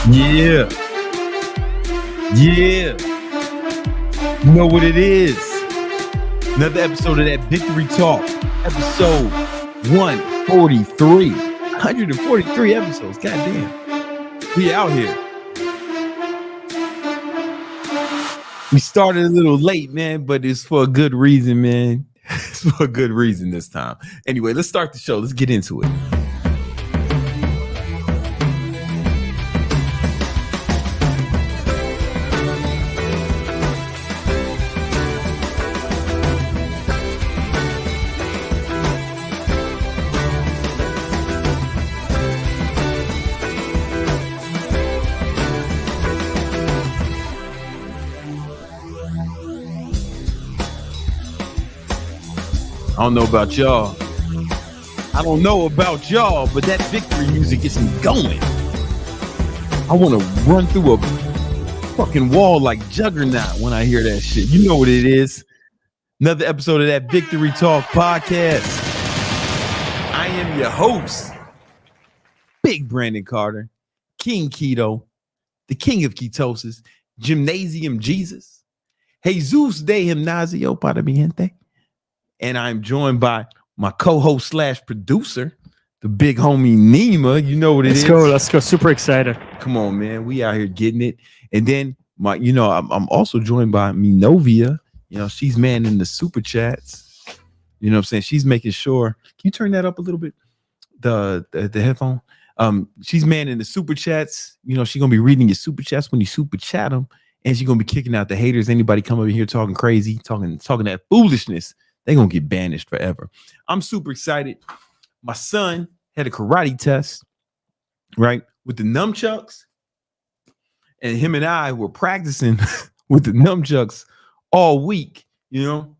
Yeah. Yeah. You know what it is. Another episode of that Victory Talk. Episode 143. 143 episodes. Goddamn. We out here. We started a little late, man, but it's for a good reason, man. It's for a good reason this time. Anyway, let's start the show. Let's get into it. I don't know about y'all. But that victory music gets me going. I want to run through a fucking wall like Juggernaut when I hear that shit. You know what it is. Another episode of that Victory Talk podcast. I am your host, Big Brandon Carter, King Keto, the king of ketosis, Gymnasium Jesus, Jesus de Gimnasio para mi gente. And I'm joined by my co-host / producer, the big homie Nima. You know what it is. Let's go. Super excited. Come on, man. We out here getting it. And then I'm also joined by Minovia. You know, she's manning the Superchats. You know what I'm saying? She's making sure. Can you turn that up a little bit? The headphone. She's manning the Superchats. You know, she's gonna be reading your Superchats when you super chat them, and she's gonna be kicking out the haters. Anybody come over here talking crazy, talking that foolishness, they're going to get banished forever. I'm super excited. My son had a karate test, right, with the nunchucks. And him and I were practicing with the nunchucks all week, you know,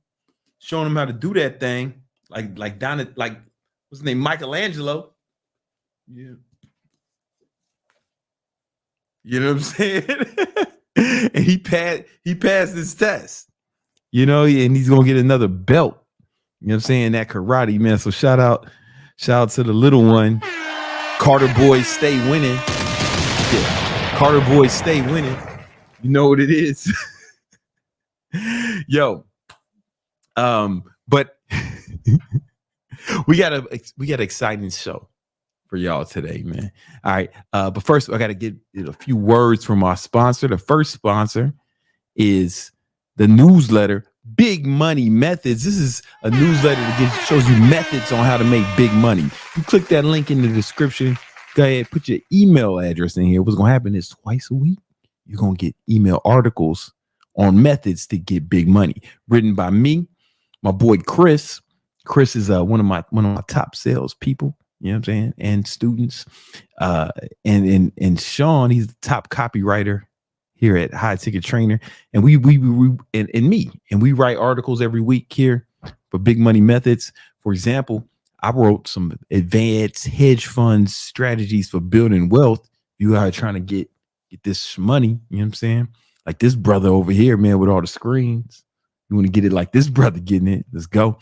showing him how to do that thing. Like down at, what's his name? Michelangelo. Yeah. You know what I'm saying? And he passed his test. You know, and he's gonna get another belt. You know what I'm saying? That karate, man. So shout out to the little one. Carter boys stay winning. Yeah. Carter boys stay winning. You know what it is. Yo. But we got an exciting show for y'all today, man. All right. But first I gotta get a few words from our sponsor. The first sponsor is the newsletter, Big Money Methods. This is a newsletter that shows you methods on how to make big money. You click that link in the description. Go ahead, put your email address in here. What's going to happen is twice a week, you're going to get email articles on methods to get big money. Written by me, my boy Chris. Chris is one of my top sales people. You know what I'm saying? And students. And Sean, he's the top copywriter here at High Ticket Trainer, and we write articles every week here for Big Money Methods. For example, I wrote some advanced hedge funds strategies for building wealth. You are trying to get this money, you know what I'm saying? Like this brother over here, man, with all the screens. You want to get it like this brother getting it. Let's go.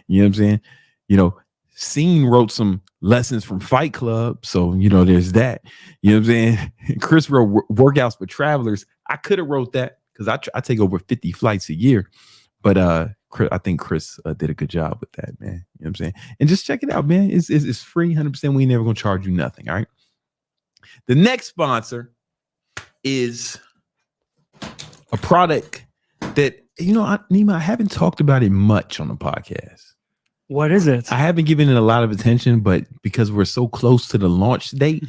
You know what I'm saying? You know, Scene wrote some lessons from Fight Club. So, you know, there's that. You know what I'm saying? Chris wrote workouts for travelers. I could have wrote that because I take over 50 flights a year. But I think Chris did a good job with that, man. You know what I'm saying? And just check it out, man. It's free, 100%. We ain't never going to charge you nothing, all right? The next sponsor is a product that, you know, Nima, I haven't talked about it much on the podcast. What is it? I haven't given it a lot of attention, but because we're so close to the launch date,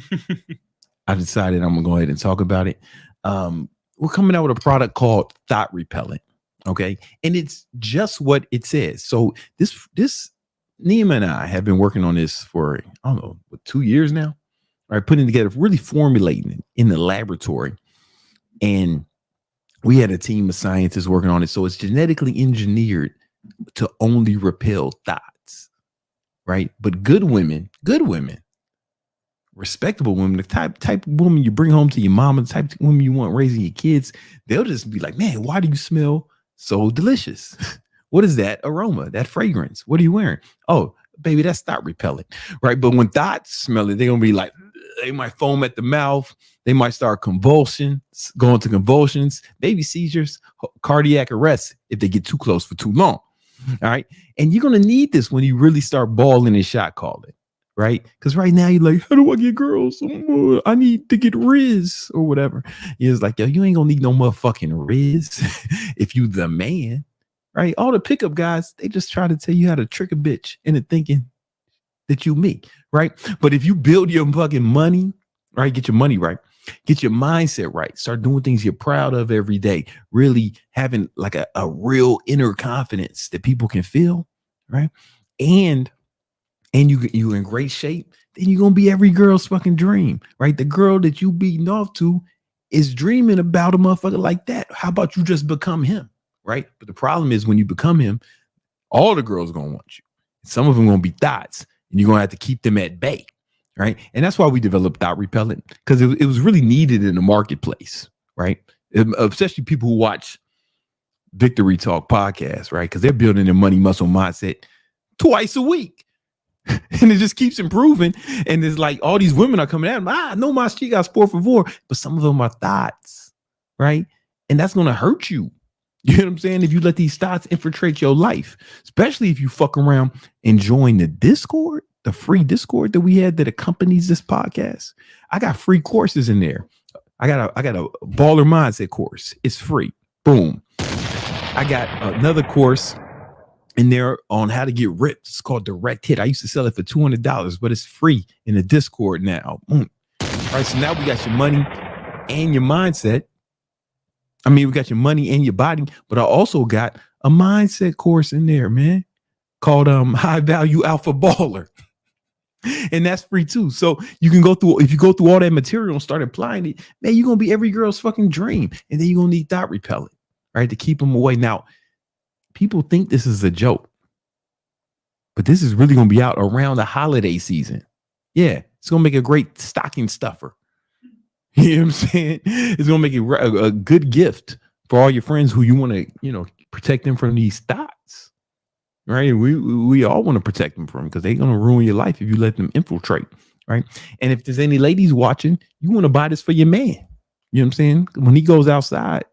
I decided I'm gonna go ahead and talk about it. We're coming out with a product called Thot Repellent. Okay. And it's just what it says. So this Nima and I have been working on this for, I don't know, 2 years now. All right, putting together, really formulating it in the laboratory. And we had a team of scientists working on it. So it's genetically engineered to only repel thoughts, right? But good women, respectable women, the type of woman you bring home to your mama, the type of woman you want raising your kids, they'll just be like, man, why do you smell so delicious? What is that aroma, that fragrance? What are you wearing? Oh, baby, that's Thot Repellent, right? But when thoughts smell it, they're gonna be like, they might foam at the mouth. They might start going to convulsions, maybe seizures, cardiac arrest if they get too close for too long. All right. And you're going to need this when you really start balling and shot calling. Right. Because right now you're like, how do I get girls? I need to get Riz or whatever. It's like, yo, you ain't going to need no motherfucking Riz if you the man. Right. All the pickup guys, they just try to tell you how to trick a bitch into thinking that you me. Right. But if you build your fucking money, right, get your money right, get your mindset right, start doing things you're proud of every day, really having like a real inner confidence that people can feel. Right. And you in great shape, then you're going to be every girl's fucking dream. Right. The girl that you beating off to is dreaming about a motherfucker like that. How about you just become him? Right. But the problem is when you become him, all the girls are going to want you. Some of them going to be thots. And you're going to have to keep them at bay, right? And that's why we developed Thot Repellent, because it was really needed in the marketplace, right? Especially people who watch Victory Talk podcast, right? Because they're building their money muscle mindset twice a week. And it just keeps improving. And it's like all these women are coming at them. I know my street got sport for four, but some of them are thots, right? And that's going to hurt you. You know what I'm saying? If you let these thoughts infiltrate your life, especially if you fuck around and join the Discord, the free Discord that we had that accompanies this podcast. I got free courses in there. I got a baller mindset course. It's free. Boom. I got another course in there on how to get ripped. It's called Direct Hit. I used to sell it for $200, but it's free in the Discord now. Boom. All right. So now we got your money and your mindset. I mean, we got your money and your body, but I also got a mindset course in there, man, called High Value Alpha Baller. And that's free too. So you can go through, if you go through all that material and start applying it, man, you're going to be every girl's fucking dream. And then you're going to need Thot Repellent, right? To keep them away. Now, people think this is a joke, but this is really going to be out around the holiday season. Yeah. It's going to make a great stocking stuffer. You know what I'm saying? It's going to make it a good gift for all your friends who you want to, protect them from these thoughts, right? We all want to protect them from, because they're going to ruin your life if you let them infiltrate, right? And if there's any ladies watching, you want to buy this for your man. You know what I'm saying? When he goes outside,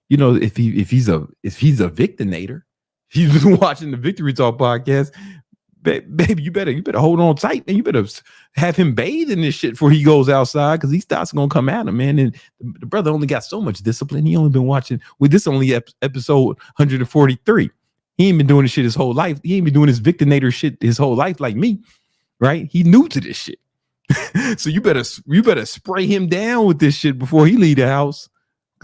if he's a victinator, if he's been watching the Victory Talk podcast, baby, you better hold on tight, and you better have him bathe in this shit before he goes outside, because these thoughts are gonna come at him, man. And the brother only got so much discipline. He only been watching with this only episode 143. He ain't been doing this shit his whole life. He ain't been doing this victinator shit his whole life like me, right? He new to this shit. So you better spray him down with this shit before he leave the house,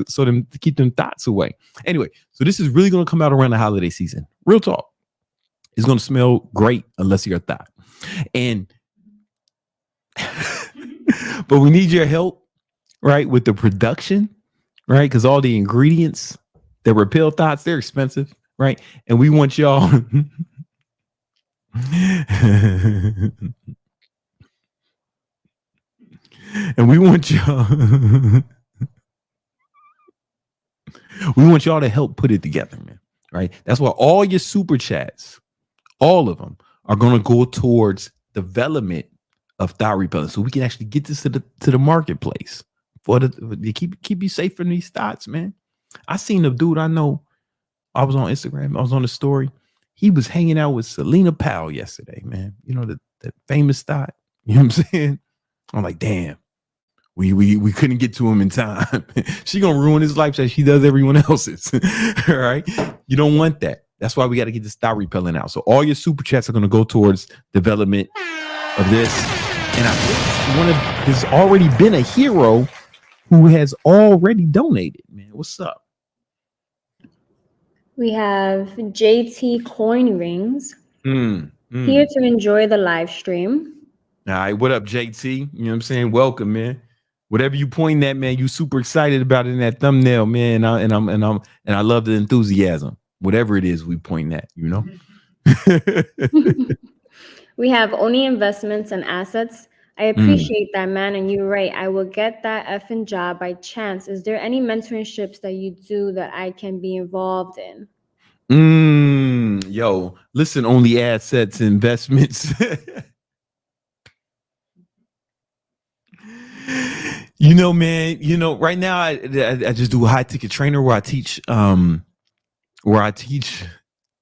so to keep them thoughts away. Anyway, so this is really gonna come out around the holiday season. Real talk. It's going to smell great unless you're a thot. And but we need your help, right, with the production, right? Because all the ingredients that repel thoughts, they're expensive, right? And we want y'all and we want y'all to help put it together, man. Right? That's why all your super chats, all of them, are going to go towards development of Thot Repellent, so we can actually get this to the marketplace for to keep you safe from these thoughts, man. I seen a dude I know. I was on Instagram. I was on the story. He was hanging out with Selena Powell yesterday, man. The famous thought. You know what I'm saying? I'm like, damn. We couldn't get to him in time. She gonna ruin his life as she does everyone else's. All right. You don't want that. That's why we got to get this Thot Repellent out. So all your super chats are going to go towards development of this. And I think there's already been a hero who has already donated, man. What's up? We have JT Coin Rings here to enjoy the live stream. All right. What up, JT? You know what I'm saying? Welcome, man. Whatever you point at, man, you super excited about it in that thumbnail, man. And I love the enthusiasm. Whatever it is we point at, We have Oni Investments and Assets. I appreciate that, man. And you're right. I will get that effing job by chance. Is there any mentorships that you do that I can be involved in? Yo, listen, Only Assets Investments. You know, man, right now I just do a high ticket trainer where I teach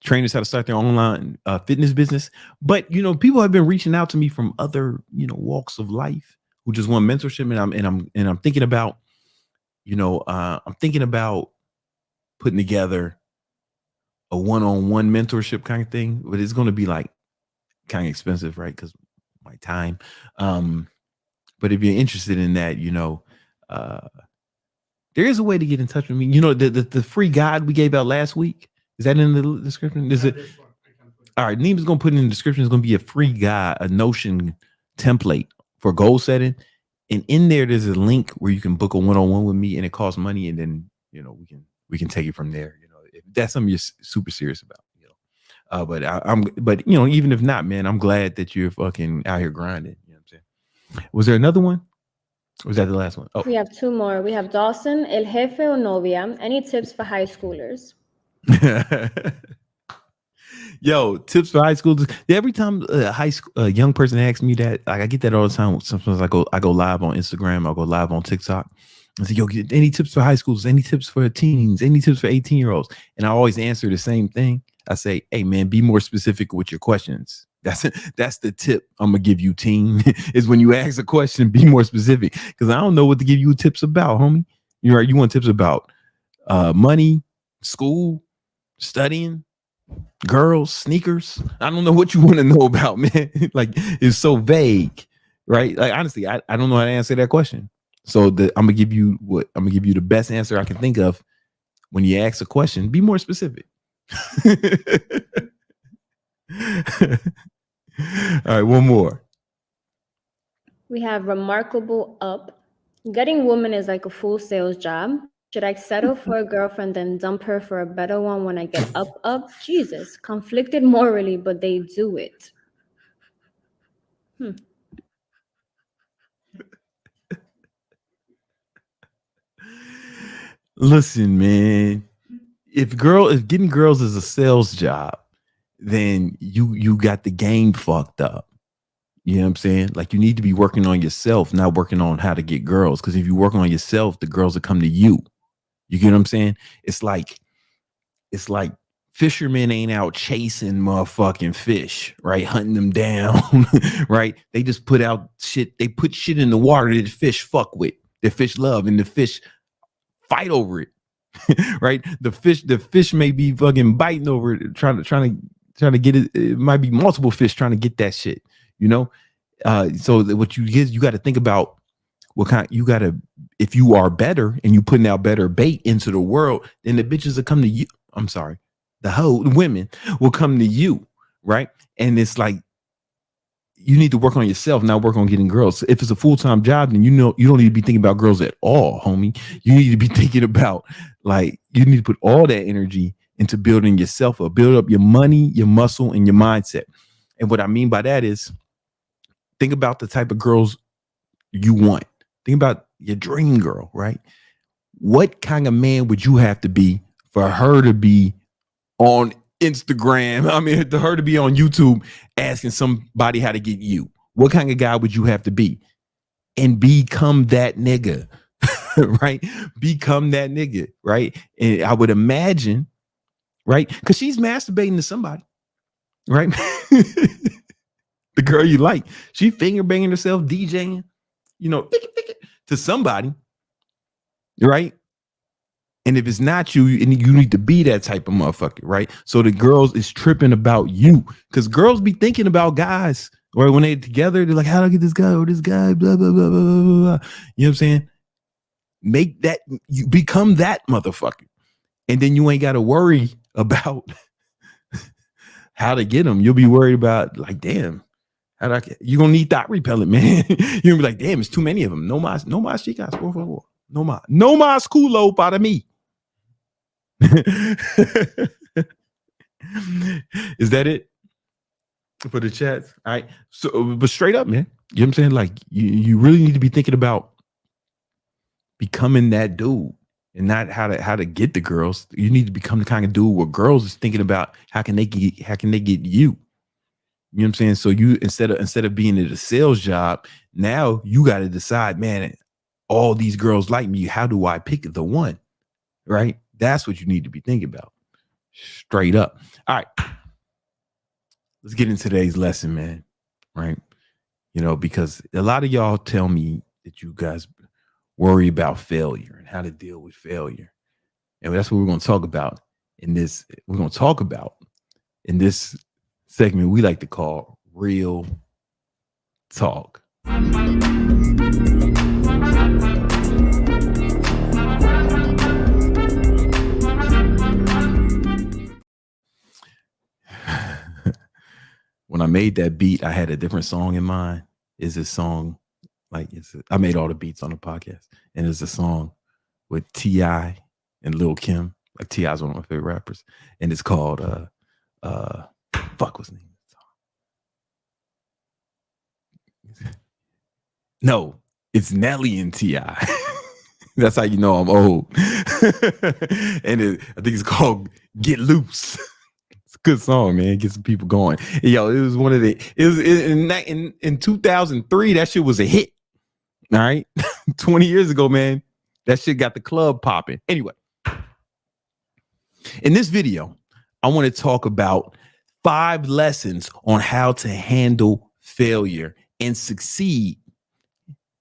trainers how to start their online fitness business. But people have been reaching out to me from other walks of life who just want mentorship, and I'm thinking about putting together a one-on-one mentorship kind of thing, but it's going to be like kind of expensive, right? Because my time. But if you're interested in that, there is a way to get in touch with me. The free guide we gave out last week. Is that in the description? Is it? All right, Neem's gonna put it in the description. It's gonna be a free guide, a Notion template for goal setting, and in there's a link where you can book a one-on-one with me, and it costs money, and then we can take it from there. If that's something you're super serious about. But even if not, man, I'm glad that you're fucking out here grinding. You know what I'm saying? Was there another one? Or was that the last one? Oh, we have two more. We have Dawson, El Jefe o Novia. Any tips for high schoolers? Yo, tips for high schoolers. Every time a young person asks me that, like, I get that all the time. Sometimes I go live on Instagram. I'll go live on TikTok. I say, yo, any tips for high schoolers? Any tips for teens? Any tips for 18-year-olds? And I always answer the same thing. I say, hey, man, be more specific with your questions. That's the tip I'm gonna give you, teen. Is when you ask a question, be more specific, because I don't know what to give you tips about, homie. You're right. You want tips about money, school, studying, girls, sneakers. I don't know what you want to know about, man. Like, it's so vague, right? Like, honestly, I don't know how to answer that question. So I'm gonna give you the best answer I can think of. When you ask a question, be more specific. All right, one more. We have Remarkable Up. Getting women is like a full sales job. Should I settle for a girlfriend and dump her for a better one when I get up? Jesus, conflicted morally, but they do it. Listen, man. If getting girls is a sales job, then you got the game fucked up. You know what I'm saying? Like, you need to be working on yourself, not working on how to get girls. Because if you work on yourself, the girls will come to you. You get what I'm saying? It's like fishermen ain't out chasing motherfucking fish, right? Hunting them down, right? They just put out shit. They put shit in the water that the fish fuck with, the fish love, and the fish fight over it. Right? The fish may be fucking biting over it, trying to get it. It might be multiple fish trying to get that shit, so what you got to think about what kind you got to, if you are better and you putting out better bait into the world, then the bitches will come to you. I'm sorry, the women will come to you, right? And it's like, you need to work on yourself, not work on getting girls. If it's a full-time job, then you don't need to be thinking about girls at all, homie. You need to be thinking about, like, you need to put all that energy into building yourself up, build up your money, your muscle, and your mindset. And what I mean by that is, think about the type of girls you want. Think about your dream girl, right? What kind of man would you have to be for her to be on Instagram? I mean, to her to be on YouTube asking somebody how to get you. What kind of guy would you have to be? And become that nigga, right? Become that nigga, right? And I would imagine, right? Because she's masturbating to somebody, right? The girl you like, she finger banging herself, DJing, to somebody, right? And if it's not you, you need to be that type of motherfucker, right? So the girls is tripping about you, because girls be thinking about guys, or when they're together, they're like, how do I get this guy or this guy, blah, blah, blah, blah, blah, blah. You know what I'm saying? Make that, you become that motherfucker. And then you ain't got to worry about how to get them. You'll be worried about, like, damn, you're going to need Thot Repellent, man. You're going to be like, damn, it's too many of them. No más chicas, por favor. No más culo para mí. Is that it for the chats? All right. So, but straight up, man, you know what I'm saying? Like, you really need to be thinking about becoming that dude, and not how to get the girls. You need to become the kind of dude where girls is thinking about how can they get you. You You know what I'm saying? So you instead of being at a sales job, now you got to decide, man, all these girls like me. How do I pick the one? Right? That's what you need to be thinking about. Straight up. All right. Let's get into today's lesson, man. Right? You know, because a lot of y'all tell me that you guys worry about failure and how to deal with failure. And that's what we're going to talk about in this. We're going to talk about in this segment we like to call Real Talk. When I made that beat, I had a different song in mind. Is this song like I made all the beats on the podcast, and it's a song with T.I. and Lil Kim. Like T.I. is one of my favorite rappers, and it's called fuck what's the name of the song? No, it's Nelly and T.I. That's how you know I'm old. And I think it's called Get Loose. It's a good song, man. Get some people going. And yo, it was one of the. It was in 2003. That shit was a hit. All right, 20 years ago, man. That shit got the club popping. Anyway, in this video, I want to talk about 5 lessons on how to handle failure and succeed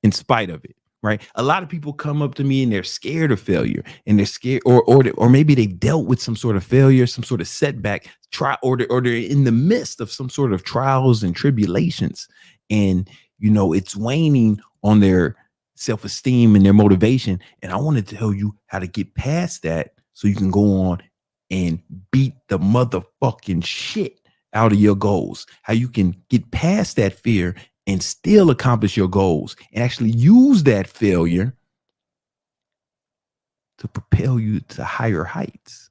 in spite of it. Right. A lot of people come up to me and they're scared of failure, and they're scared or maybe they've dealt with some sort of failure, some sort of setback, or they're in the midst of some sort of trials and tribulations. And, you know, it's waning on their self-esteem and their motivation. And I want to tell you how to get past that so you can go on and beat the motherfucking shit out of your goals, how you can get past that fear and still accomplish your goals and actually use that failure to propel you to higher heights,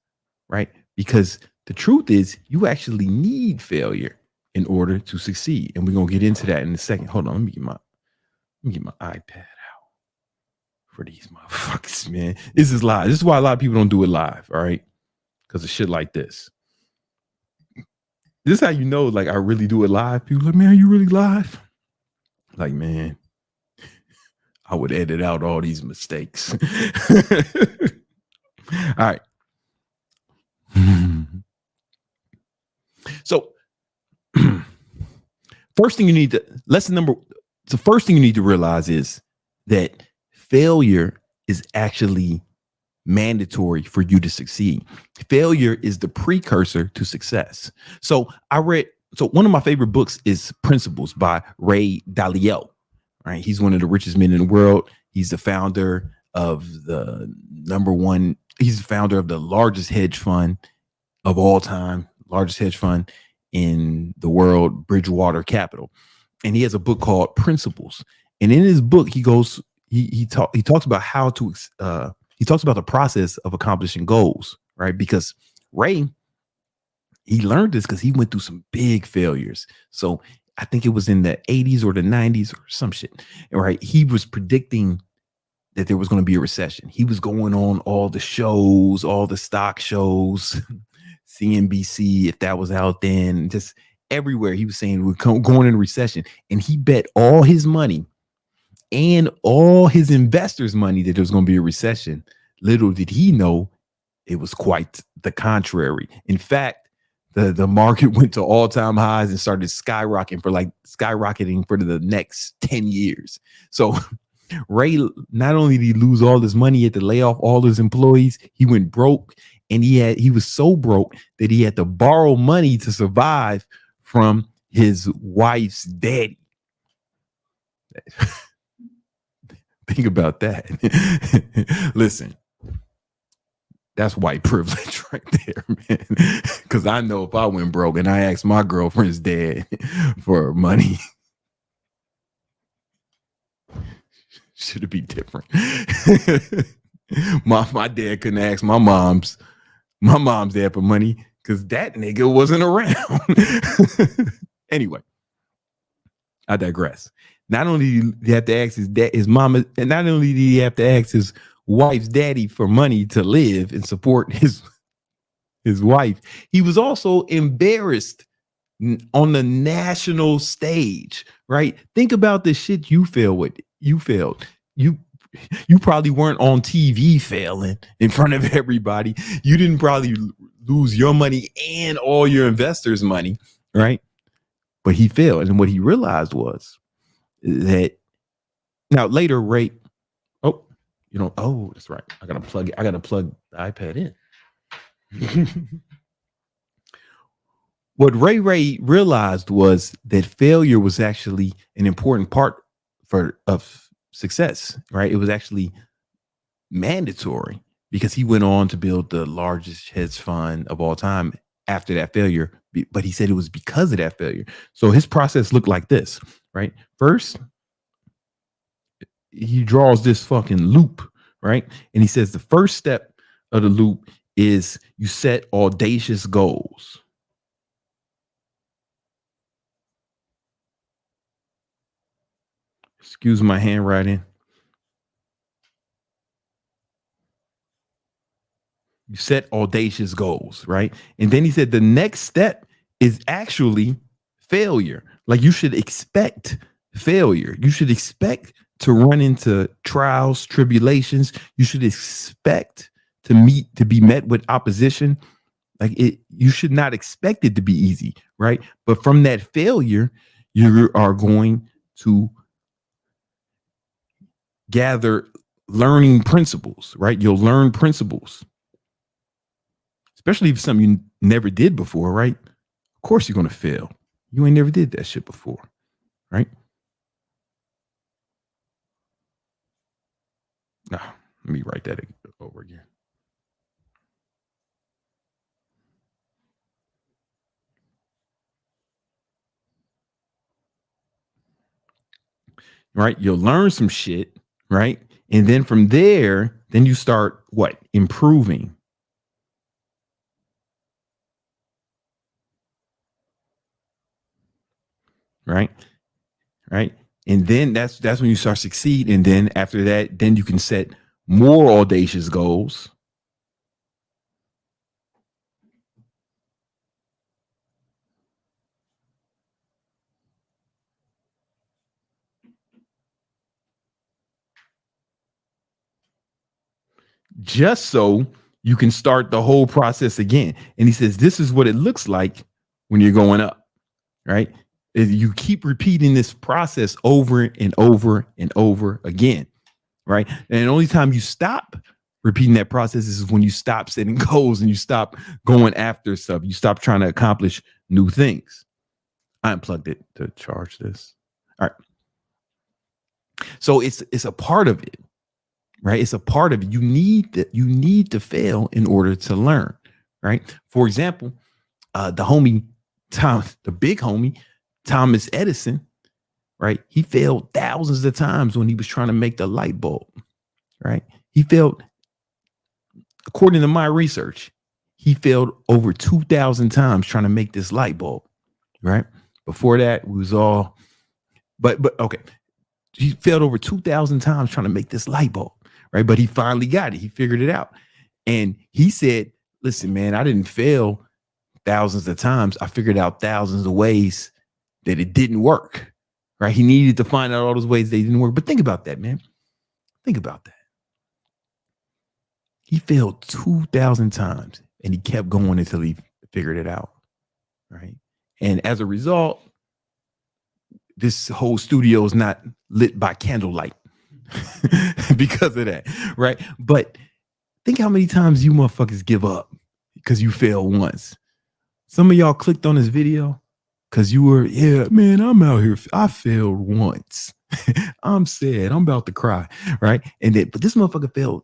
right? Because the truth is you actually need failure in order to succeed. And we're going to get into that in a second. Hold on. Let me get my iPad out for these motherfuckers, man. This is live. This is why a lot of people don't do it live. All right. Because of shit like this. This is how you know, like, I really do it live. People are like, man, are you really live? Like, man, I would edit out all these mistakes. All right. So first thing you need to realize is that failure is actually mandatory for you to succeed. Failure is the precursor to success. So one of my favorite books is Principles by Ray Dalio. Right, he's one of the richest men in the world. He's the founder of He's the founder of the largest hedge fund of all time, largest hedge fund in the world, Bridgewater Capital. And he has a book called Principles. And in his book, he talks about how to he talks about the process of accomplishing goals, right? Because Ray, he learned this because he went through some big failures. So I think it was in the 80s or the 90s or some shit, right? He was predicting that there was going to be a recession. He was going on all the shows, all the stock shows, CNBC, if that was out then, just everywhere. He was saying we're going in a recession. And he bet all his money and all his investors' money that there was going to be a recession. Little did he know it was quite the contrary. In fact, the market went to all-time highs and started skyrocketing for the next 10 years. So Ray, not only did he lose all his money, he had to lay off all his employees, he went broke, and he was so broke that he had to borrow money to survive from his wife's daddy. Think about that. Listen, that's white privilege right there, man. Because I know if I went broke and I asked my girlfriend's dad for money, should it be different? my dad couldn't ask my mom's dad for money because that nigga wasn't around. Anyway, I digress. Not only did he have to ask his mama, and not only did he have to ask his wife's daddy for money to live and support his wife, he was also embarrassed on the national stage, right? Think about the shit you failed with. You failed. You probably weren't on TV failing in front of everybody. You didn't probably lose your money and all your investors' money, right? But he failed. And what he realized was that now later, Ray, that's right. I gotta plug the iPad in. What Ray realized was that failure was actually an important part of success, right? It was actually mandatory because he went on to build the largest hedge fund of all time after that failure. But he said it was because of that failure. So his process looked like this, right? First, he draws this fucking loop, right? And he says the first step of the loop is you set audacious goals. Excuse my handwriting. You set audacious goals, right? And then he said the next step is actually failure. Like you should expect failure. You should expect to run into trials, tribulations. You should expect to be met with opposition. You should not expect it to be easy, right? But from that failure, you are going to gather learning principles, right? You'll learn principles, especially if it's something you never did before, right? Of course you're going to fail. You ain't never did that shit before, right? Now, let me write that over again. Right? You'll learn some shit, right? And then from there, then you start what? Improving. Right? And then that's when you start succeed. And then after that, then you can set more audacious goals. Just so you can start the whole process again. And he says, this is what it looks like when you're going up, right? You keep repeating this process over and over and over again, right? And the only time you stop repeating that process is when you stop setting goals and you stop going after stuff. You stop trying to accomplish new things. I unplugged it to charge this. All right. So it's a part of it, right? It's a part of it. You need to fail in order to learn, right? For example, the big homie, Thomas Edison, right? He failed thousands of times when he was trying to make the light bulb, right? He failed, according to my research, he failed over 2,000 times trying to make this light bulb, right? Before that, we was all, but okay. He failed over 2,000 times trying to make this light bulb, right? But he finally got it. He figured it out. And he said, listen, man, I didn't fail thousands of times. I figured out thousands of ways that it didn't work, right? He needed to find out all those ways they didn't work. But think about that, man. Think about that. He failed 2,000 times and he kept going until he figured it out, right? And as a result, this whole studio is not lit by candlelight because of that, right? But think how many times you motherfuckers give up because you failed once. Some of y'all clicked on this video because you were, yeah, man, I'm out here. I failed once. I'm sad. I'm about to cry, right? But this motherfucker failed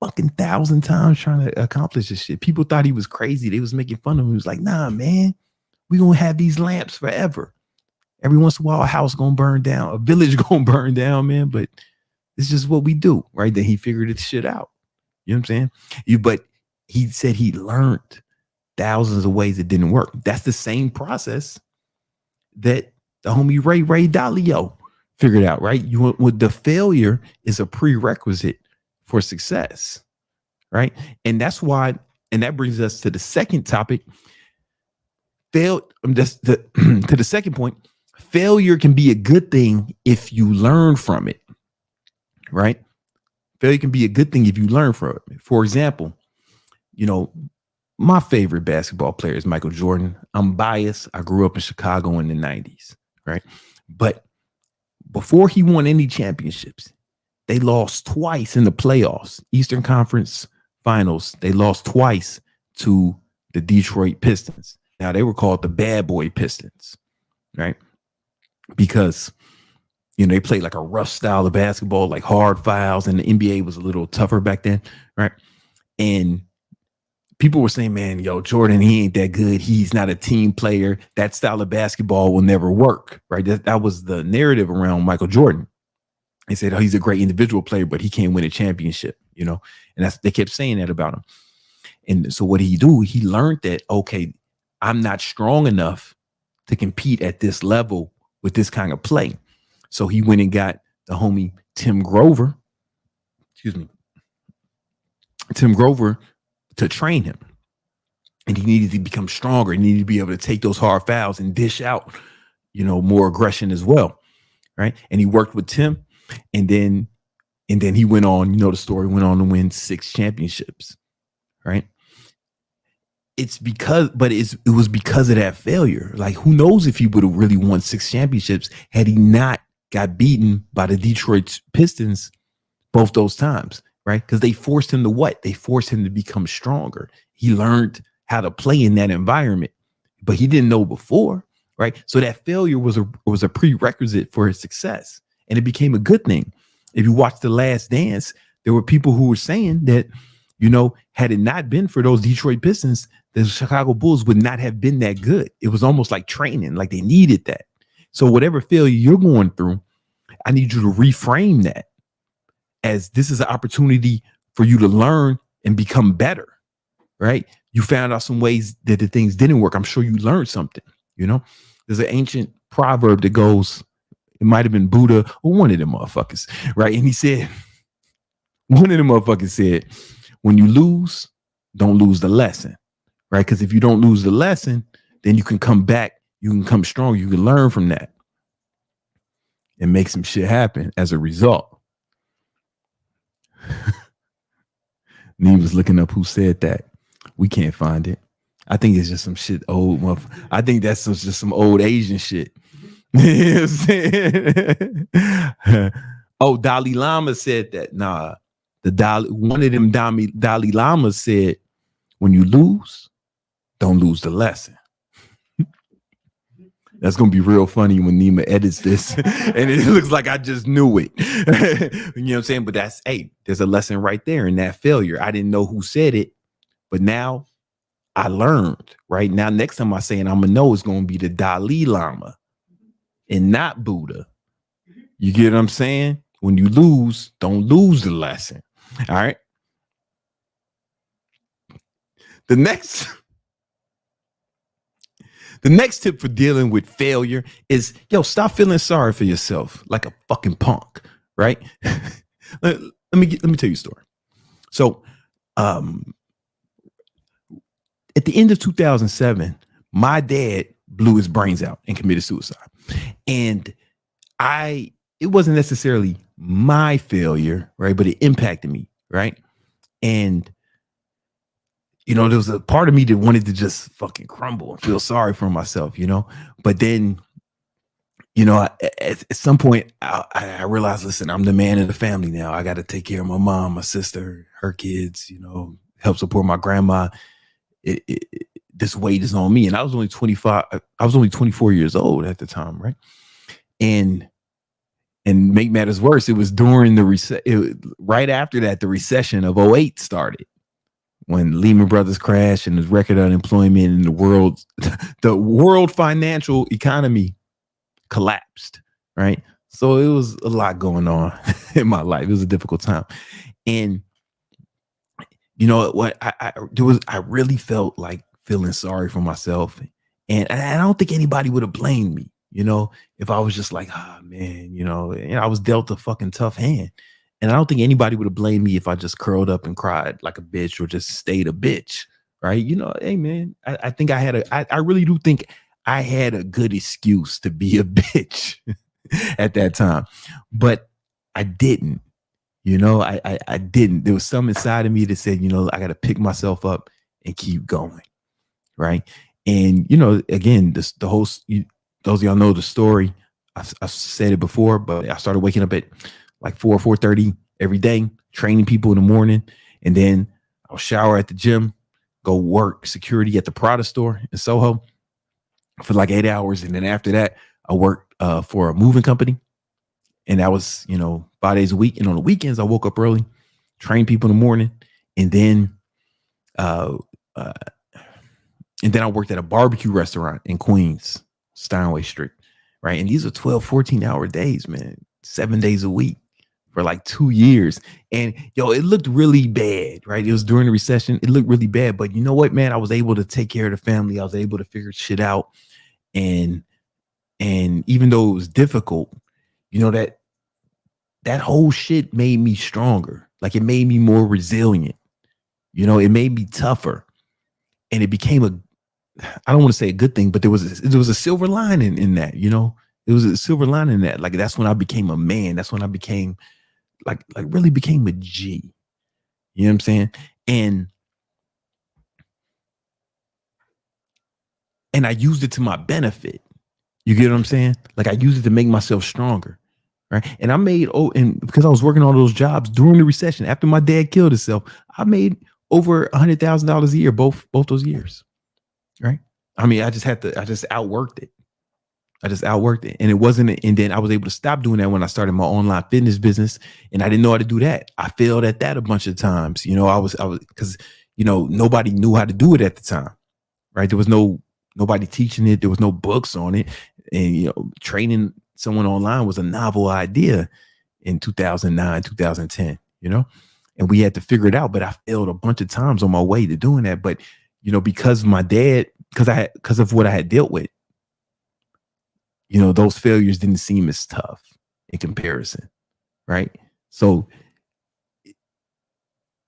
fucking 1,000 times trying to accomplish this shit. People thought he was crazy. They was making fun of him. He was like, nah, man, we gonna have these lamps forever. Every once in a while, a house gonna burn down, a village gonna burn down, man. But it's just what we do, right? Then he figured this shit out. You know what I'm saying? But he said he learned thousands of ways it didn't work. That's the same process that the homie Ray Dalio figured out, right? The failure is a prerequisite for success, right? And that's why, and that brings us to the second topic. To the second point, failure can be a good thing if you learn from it, right? Failure can be a good thing if you learn from it. For example, my favorite basketball player is Michael Jordan. I'm biased. I grew up in Chicago in the 90s, right? But before he won any championships, they lost twice in the playoffs, Eastern Conference Finals. They lost twice to the Detroit Pistons. Now, they were called the Bad Boy Pistons, right? Because, they played like a rough style of basketball, like hard fouls, and the NBA was a little tougher back then, right? And people were saying, man, Jordan, he ain't that good. He's not a team player. That style of basketball will never work, right? That was the narrative around Michael Jordan. They said, he's a great individual player, but he can't win a championship, and they kept saying that about him. And so what did he do? He learned that, okay, I'm not strong enough to compete at this level with this kind of play. So he went and got the homie Tim Grover to train him. And he needed to become stronger. He needed to be able to take those hard fouls and dish out, more aggression as well. Right. And he worked with Tim. And then he went on, the story, went on to win 6 championships. Right. It was because of that failure. Like, who knows if he would have really won 6 championships had he not got beaten by the Detroit Pistons both those times, right? Because they forced him to what? They forced him to become stronger. He learned how to play in that environment, but he didn't know before, right? So that failure was a prerequisite for his success, and it became a good thing. If you watch The Last Dance, there were people who were saying that, had it not been for those Detroit Pistons, the Chicago Bulls would not have been that good. It was almost like training, like they needed that. So whatever failure you're going through, I need you to reframe that as this is an opportunity for you to learn and become better, right? You found out some ways that the things didn't work. I'm sure you learned something, There's an ancient proverb that goes, it might have been Buddha or one of them motherfuckers, right? And he said, one of them motherfuckers said, when you lose, don't lose the lesson, right? Because if you don't lose the lesson, then you can come back, you can come strong, you can learn from that and make some shit happen as a result. Nee was looking up who said that. We can't find it. I think it's just some shit old. I think that's just some old Asian shit. You know what I'm saying? Oh, Dalai Lama said that. Nah, one of them Dalai Lamas said, when you lose, don't lose the lesson. That's going to be real funny when Nima edits this and it looks like I just knew it. You know what I'm saying? But there's a lesson right there in that failure. I didn't know who said it, but now I learned, right? Now, next time I say it, I'm going to know it's going to be the Dalai Lama and not Buddha. You get what I'm saying? When you lose, don't lose the lesson. All right. The next tip for dealing with failure is, stop feeling sorry for yourself like a fucking punk, right? let me tell you a story. So, at the end of 2007, my dad blew his brains out and committed suicide. And it wasn't necessarily my failure, right? But it impacted me, right? And there was a part of me that wanted to just fucking crumble and feel sorry for myself, But then, at some point, I realized, listen, I'm the man of the family now. I got to take care of my mom, my sister, her kids, help support my grandma. This weight is on me. And I was only 25. I was only 24 years old at the time, right? And make matters worse, it was during right after that, the recession of 2008 started. When Lehman Brothers crashed and the record unemployment and the world financial economy collapsed, right? So it was a lot going on in my life. It was a difficult time. And what I really felt like feeling sorry for myself. And I don't think anybody would have blamed me, if I was just like, man, I was dealt a fucking tough hand. And I don't think anybody would have blamed me if I just curled up and cried like a bitch or just stayed a bitch, right? Hey man, I think I really do think I had a good excuse to be a bitch at that time, but I didn't. I didn't. There was some inside of me that said, I got to pick myself up and keep going, right? And again, the whole those of y'all know the story. I've said it before, but I started waking up at like 4:30 every day, training people in the morning, and then I'll shower at the gym, go work security at the Prada store in Soho for like 8 hours, and then after that, I worked for a moving company, and that was 5 days a week. And on the weekends, I woke up early, trained people in the morning, and then uh, uh, I worked at a barbecue restaurant in Queens, Steinway Street, right? And these are 12, 14-hour days, man, 7 days a week for like 2 years. And it looked really bad, right? It was during the recession. It looked really bad. But you know what, man? I was able to take care of the family. I was able to figure shit out. And even though it was difficult, that whole shit made me stronger. Like it made me more resilient. It made me tougher. And it became I don't want to say a good thing, but there was a silver lining in that, it was a silver lining in that. Like, that's when I became a man. That's when I became like really became a G. You know what I'm saying? And I used it to my benefit. You get what I'm saying? Like, I used it to make myself stronger. Right. And I made, and because I was working on those jobs during the recession, after my dad killed himself, I made over $100,000 a year, both those years. Right. I mean, I just outworked it. And it wasn't, and then I was able to stop doing that when I started my online fitness business, and I didn't know how to do that. I failed at that a bunch of times. I was because, nobody knew how to do it at the time. Right. There was nobody teaching it. There was no books on it. And, training someone online was a novel idea in 2009, 2010, and we had to figure it out. But I failed a bunch of times on my way to doing that. But, because my dad, because of what I had dealt with, those failures didn't seem as tough in comparison. Right. So,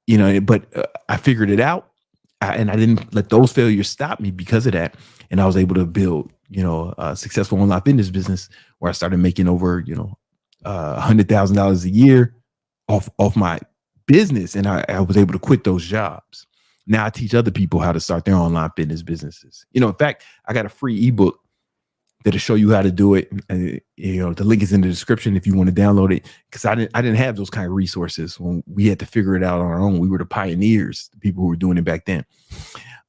but I figured it out, and I didn't let those failures stop me because of that. And I was able to build, a successful online fitness business where I started making over, $100,000 a year off my business. And I was able to quit those jobs. Now I teach other people how to start their online fitness businesses. In fact, I got a free ebook that'll show you how to do it. The link is in the description if you want to download it, because I didn't have those kind of resources when we had to figure it out on our own. We were the pioneers, the people who were doing it back then.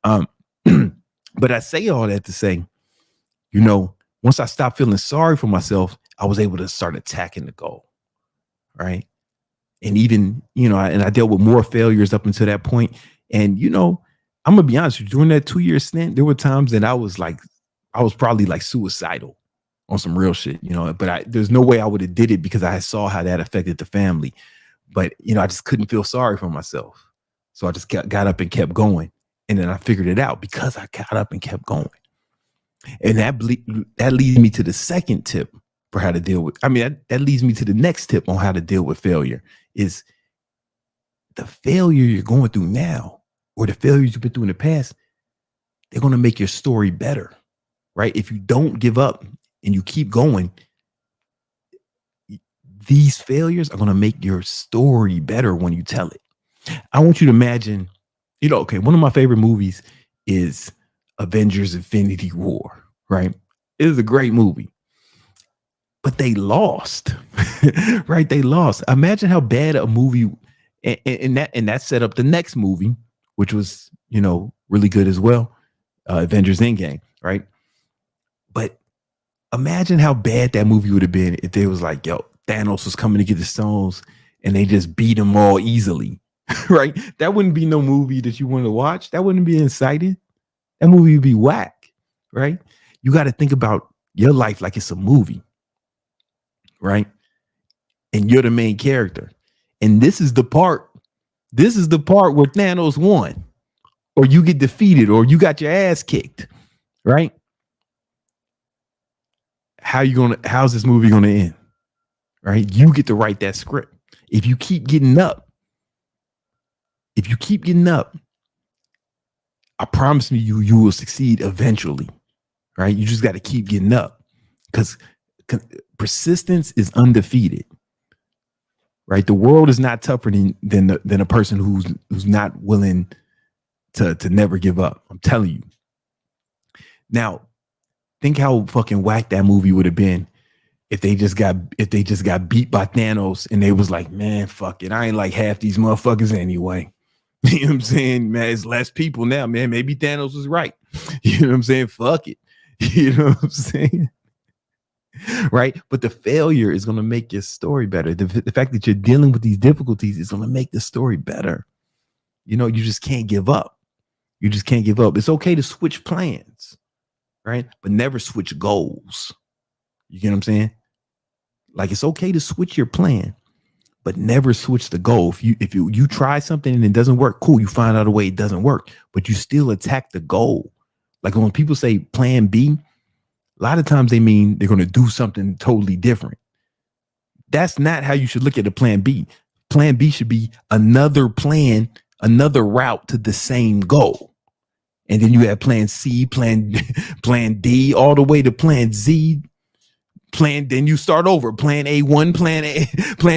But I say all that to say, once I stopped feeling sorry for myself, I was able to start attacking the goal. Right. And even, I dealt with more failures up until that point. And, I'm gonna be honest with you, during that 2-year stint, there were times that I was probably like suicidal on some real shit, but there's no way I would have did it because I saw how that affected the family. But, I just couldn't feel sorry for myself. So I just got up and kept going. And then I figured it out because I got up and kept going. And that leads me to the second tip for how to deal with, that leads me to the next tip on how to deal with failure is the failure you're going through now or the failures you've been through in the past. They're going to make your story better, right? If you don't give up and you keep going, these failures are going to make your story better when you tell it. I want you to imagine, okay, one of my favorite movies is Avengers Infinity War, right? It is a great movie, but they lost, right? They lost. Imagine how bad a movie, and that set up the next movie, which was, really good as well. Avengers Endgame, right? But imagine how bad that movie would have been if they was like, yo, Thanos was coming to get the stones and they just beat them all easily, right? That wouldn't be no movie that you want to watch. That wouldn't be exciting. That movie would be whack, right? You got to think about your life like it's a movie, right? And you're the main character. And this is the part where Thanos won, or you get defeated, or you got your ass kicked, right? How's this movie gonna end? Right? You get to write that script. If you keep getting up, I promise you will succeed eventually, right? You just got to keep getting up, because persistence is undefeated, right? The world is not tougher than a person who's not willing to never give up. I'm telling you. Now, think how fucking whack that movie would have been if they just got beat by Thanos and they was like, man, fuck it, I ain't like half these motherfuckers anyway. You know what I'm saying, man? It's less people now, man. Maybe Thanos was right. You know what I'm saying? Fuck it. You know what I'm saying? Right? But the failure is going to make your story better. The fact that you're dealing with these difficulties is going to make the story better. You know, you just can't give up. You just can't give up. It's okay to switch plans, right? But never switch goals. You get what I'm saying? Like, it's okay to switch your plan, but never switch the goal. If you try something and it doesn't work, cool. You find out a way it doesn't work, but you still attack the goal. Like when people say plan B, a lot of times they mean they're going to do something totally different. That's not how you should look at a plan B. Plan B should be another plan, another route to the same goal. And then you have plan C, plan D, all the way to plan Z. Then you start over. Plan A1, plan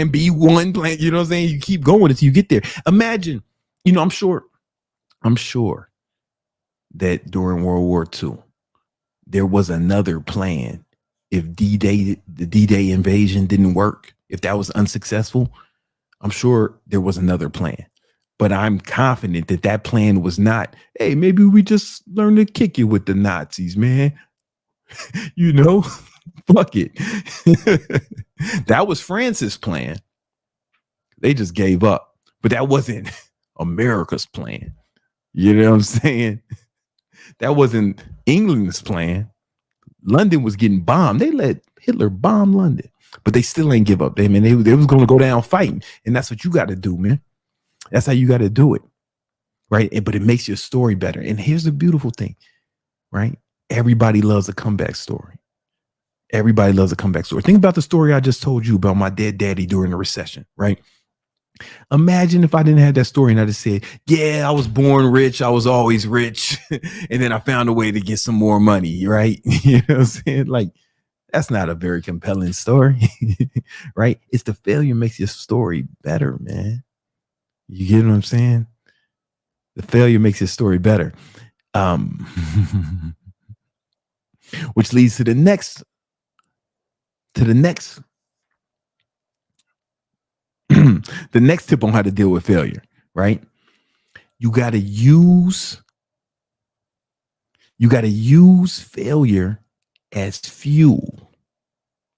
B1, plan, you know what I'm saying? You keep going until you get there. Imagine, you know, I'm sure that during World War II, there was another plan. If the D-Day invasion didn't work, if that was unsuccessful, I'm sure there was another plan. But I'm confident that plan was not, hey, maybe we just learn to kick it with the Nazis, man. You know, fuck it. That was France's plan. They just gave up. But that wasn't America's plan. You know what I'm saying? That wasn't England's plan. London was getting bombed. They let Hitler bomb London, but they still ain't give up. They was going to go down fighting, and that's what you got to do, man. That's how you got to do it, right? But it makes your story better. And here's the beautiful thing, right? Everybody loves a comeback story. Everybody loves a comeback story. Think about the story I just told you about my dead daddy during the recession, right? Imagine if I didn't have that story and I just said, yeah, I was born rich. I was always rich. And then I found a way to get some more money, right? You know what I'm saying? Like, that's not a very compelling story, right? It's the failure makes your story better, man. You get what I'm saying? The failure makes your story better. Which leads to the next the next tip on how to deal with failure, right? You got to use failure as fuel,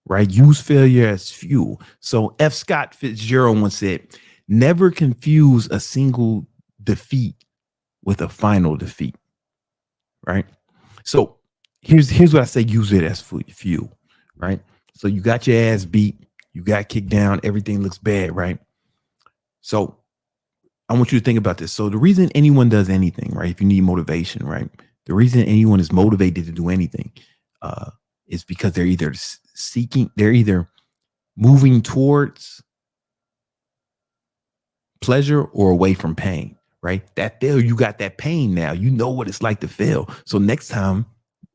right? Use failure as fuel. So F. Scott Fitzgerald once said, never confuse a single defeat with a final defeat, right? So here's what I say, use it as fuel, right? So you got your ass beat, you got kicked down, everything looks bad, right? So I want you to think about this. So the reason anyone does anything, right? If you need motivation, right? The reason anyone is motivated to do anything is because they're either moving towards pleasure or away from pain, right? That fail, you got that pain now. You know what it's like to fail. So next time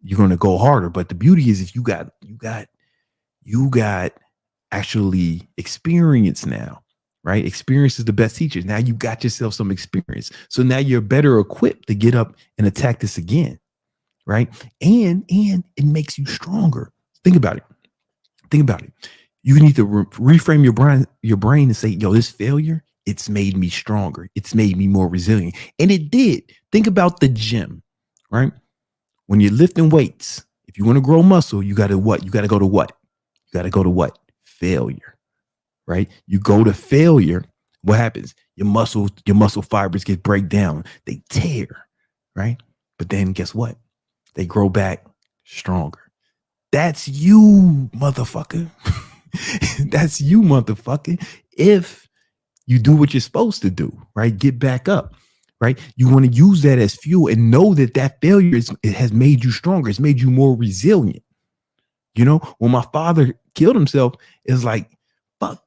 you're going to go harder. But the beauty is if you got actually experience now, right? Experience is the best teacher. Now you got yourself some experience. So now you're better equipped to get up and attack this again, right? And it makes you stronger. Think about it. You need to reframe your brain and say, yo, this failure, it's made me stronger. It's made me more resilient. And it did. Think about the gym, right? When you're lifting weights, if you want to grow muscle, you got to what? You got to go to what? You got to go to what? Failure, right? You go to failure. What happens? Your muscle fibers get break down. They tear, right? But then guess what? They grow back stronger. That's you, motherfucker. That's you, motherfucker. If you do what you're supposed to do, right? Get back up, right? You want to use that as fuel and know that failure it has made you stronger. It's made you more resilient. You know, when my father killed himself, it's like, fuck,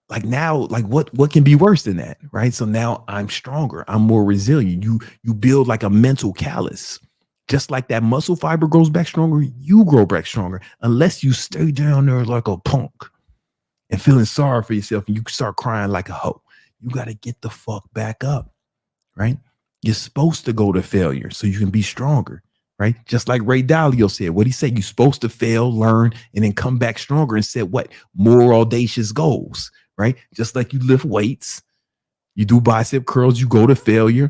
like now, like what can be worse than that, right? So now I'm stronger. I'm more resilient. You build like a mental callus. Just like that muscle fiber grows back stronger, you grow back stronger. Unless you stay down there like a punk and feeling sorry for yourself and you start crying like a hoe. You got to get the fuck back up, right? You're supposed to go to failure so you can be stronger, right? Just like Ray Dalio said, what he said, you're supposed to fail, learn, and then come back stronger and set what? More audacious goals, right? Just like you lift weights, you do bicep curls, you go to failure.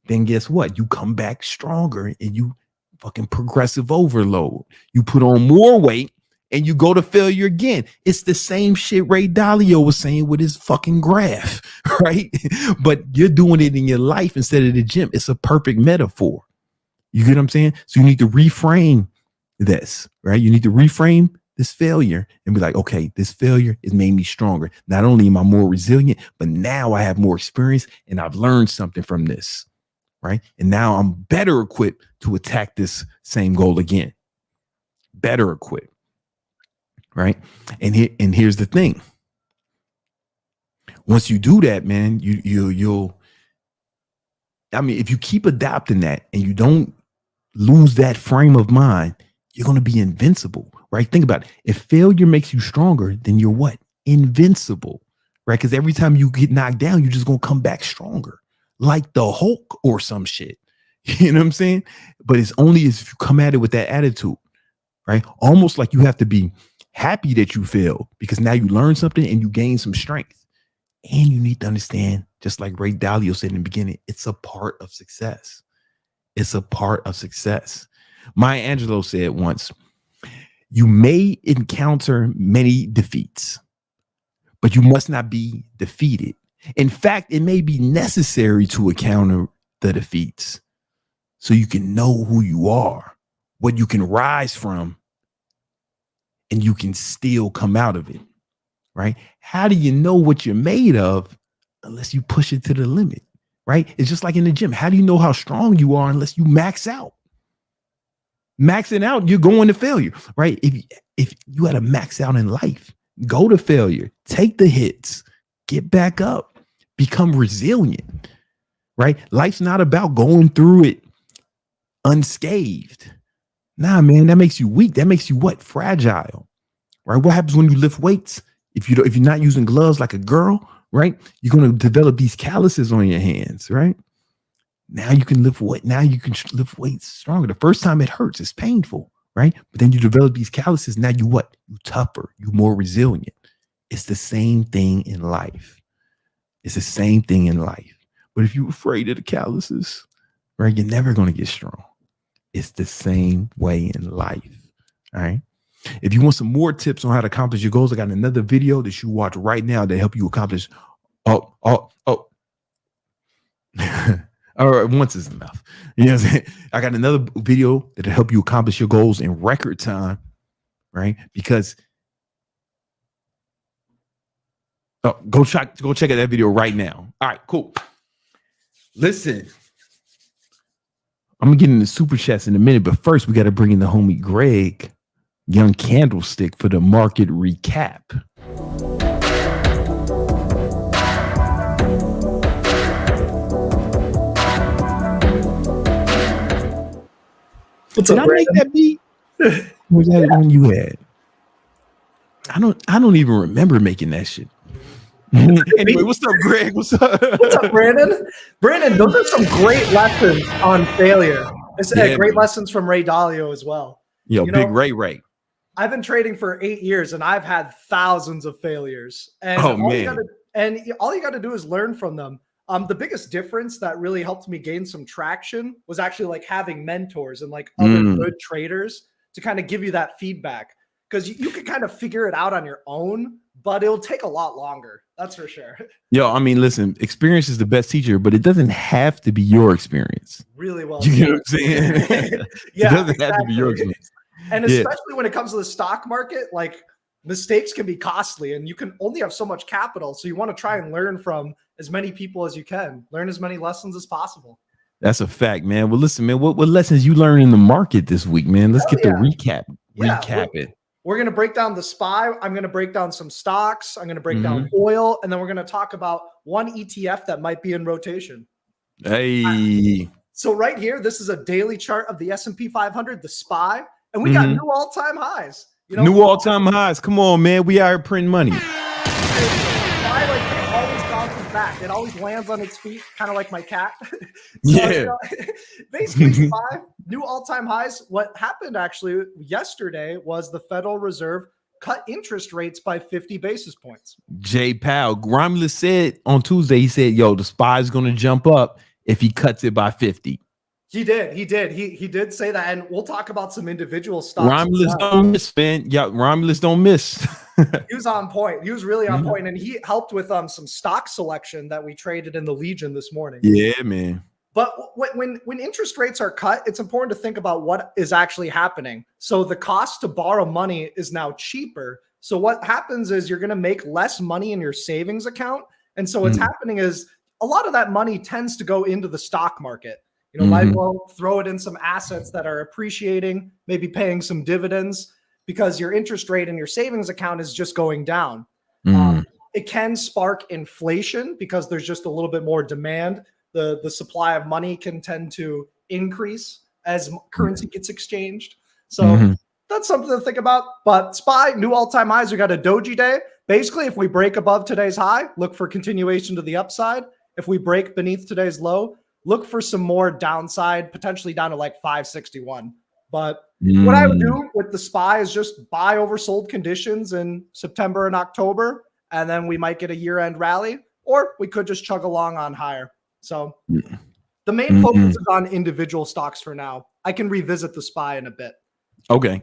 Then guess what? You come back stronger and you fucking progressive overload. You put on more weight and you go to failure again. It's the same shit Ray Dalio was saying with his fucking graph, right? But you're doing it in your life instead of the gym. It's a perfect metaphor. You get what I'm saying? So you need to reframe this, right? You need to reframe this failure and be like, okay, this failure has made me stronger. Not only am I more resilient, but now I have more experience and I've learned something from this. Right. And now I'm better equipped to attack this same goal again. Better equipped. Right. And here's the thing. Once you do that, man, you'll I mean, if you keep adopting that and you don't lose that frame of mind, you're going to be invincible. Right. Think about it. If failure makes you stronger, then you're what? Invincible. Right. Because every time you get knocked down, you're just going to come back stronger. Like the Hulk or some shit. You know what I'm saying? But it's only if you come at it with that attitude, right? Almost like you have to be happy that you failed because now you learn something and you gain some strength. And you need to understand, just like Ray Dalio said in the beginning, it's a part of success. It's a part of success. Maya Angelou said once, you may encounter many defeats, but you must not be defeated. In fact, it may be necessary to encounter the defeats so you can know who you are, what you can rise from, and you can still come out of it, right? How do you know what you're made of unless you push it to the limit, right? It's just like in the gym. How do you know how strong you are unless you max out? Maxing out, you're going to failure, right? If you had to max out in life, go to failure, take the hits, get back up. Become resilient, right? Life's not about going through it unscathed. Nah, man, that makes you weak. That makes you what? Fragile, right? What happens when you lift weights? If you're not using gloves like a girl, right? You're going to develop these calluses on your hands, right? Now you can lift weight. Now you can lift weights stronger. The first time it hurts, it's painful, right? But then you develop these calluses. Now you what? You tougher. You more resilient. It's the same thing in life. It's the same thing in life. But if you're afraid of the calluses, right, you're never going to get strong. It's the same way in life. All right. If you want some more tips on how to accomplish your goals, I got another video that you watch right now to help you accomplish. Oh. All right. Once is enough. You know what I'm saying? I got another video that'll help you accomplish your goals in record time. Right. Because go check out that video right now. All right, cool. Listen, I'm gonna get into Superchats in a minute, but first we got to bring in the homie Greg, Young Candlestick, for the market recap. What's up, Did I make that beat? Was that one you had? I don't even remember making that shit. Anyway, what's up, Greg? What's up? What's up, Brandon? Brandon, those are some great lessons on failure. It's great lessons from Ray Dalio as well. Yo, big Ray. I've been trading for 8 years and I've had thousands of failures. And all you got to do is learn from them. The biggest difference that really helped me gain some traction was actually like having mentors and like other good traders to kind of give you that feedback, because you can kind of figure it out on your own, but it'll take a lot longer. That's for sure. Yo, I mean, listen, experience is the best teacher, but it doesn't have to be your experience. Really well. You know what I'm saying? Yeah, it doesn't have to be your experience. And especially when it comes to the stock market, like mistakes can be costly and you can only have so much capital. So you want to try and learn from as many people as you can, learn as many lessons as possible. That's a fact, man. Well, listen, man, what lessons you learned in the market this week, man? Let's get the recap. Yeah, recap it. We're going to break down the SPY. I'm going to break down some stocks. I'm going to break down oil. And then we're going to talk about one ETF that might be in rotation. Hey. So right here, this is a daily chart of the S&P 500, the SPY. And we got new all-time highs. You know, new all-time highs. Come on, man. We are printing money. It always bounces back. It always lands on its feet, kind of like my cat. Basically, SPY, new all-time highs. What happened actually yesterday was the Federal Reserve cut interest rates by 50 basis points. Jay Powell, Romulus said on Tuesday, he said, yo, the SPY is going to jump up if he cuts it by 50. He did say that, and we'll talk about some individual stocks. Romulus don't miss, man. Yeah, Romulus don't miss. He was on point. He was really on point, and he helped with some stock selection that we traded in the Legion this morning. Yeah, man. But when interest rates are cut, it's important to think about what is actually happening. So the cost to borrow money is now cheaper. So what happens is you're going to make less money in your savings account, and so what's happening is a lot of that money tends to go into the stock market. You know, might as well throw it in some assets that are appreciating, maybe paying some dividends, because your interest rate in your savings account is just going down. It can spark inflation because there's just a little bit more demand. The supply of money can tend to increase as currency gets exchanged. So that's something to think about. But SPY, new all-time highs. We got a doji day. Basically, if we break above today's high, look for continuation to the upside. If we break beneath today's low, look for some more downside, potentially down to like 561. But what I would do with the SPY is just buy oversold conditions in September and October, and then we might get a year-end rally, or we could just chug along on higher. So the main focus is on individual stocks for now. I can revisit the SPY in a bit. Okay.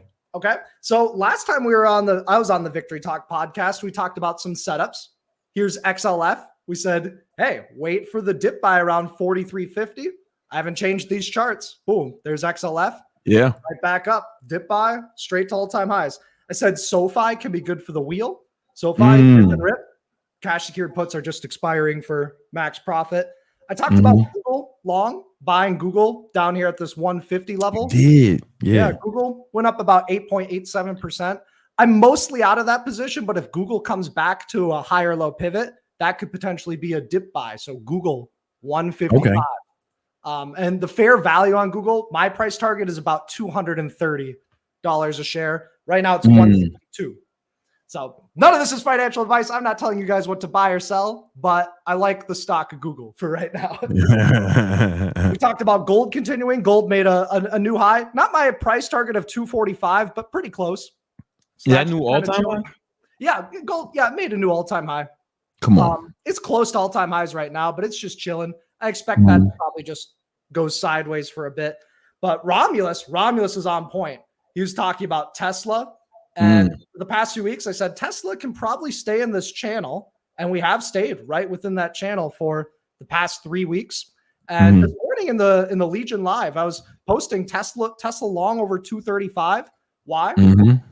So last time I was on the Victory Talk podcast, we talked about some setups. Here's XLF. We said, hey, wait for the dip by around 43.50. I haven't changed these charts. Boom, there's XLF. Yeah. Right back up, dip by, straight to all-time highs. I said SoFi can be good for the wheel. SoFi, dip and rip. Cash secured puts are just expiring for max profit. I talked about Google long, buying Google down here at this 150 level. You did. Yeah. Google went up about 8.87%. I'm mostly out of that position, but if Google comes back to a higher low pivot, that could potentially be a dip buy. So Google 155. Okay. And the fair value on Google, my price target is about $230 a share. Right now it's 162. So none of this is financial advice. I'm not telling you guys what to buy or sell, but I like the stock of Google for right now. We talked about gold continuing. Gold made a new high. Not my price target of 245, but pretty close. So that new all-time high? Yeah, gold. Yeah, it made a new all-time high. Come on. It's close to all-time highs right now, but it's just chilling. I expect that to probably just go sideways for a bit. But Romulus is on point. He was talking about Tesla. And for the past few weeks, I said Tesla can probably stay in this channel. And we have stayed right within that channel for the past 3 weeks. And this morning in the Legion Live, I was posting Tesla long over 235. Why?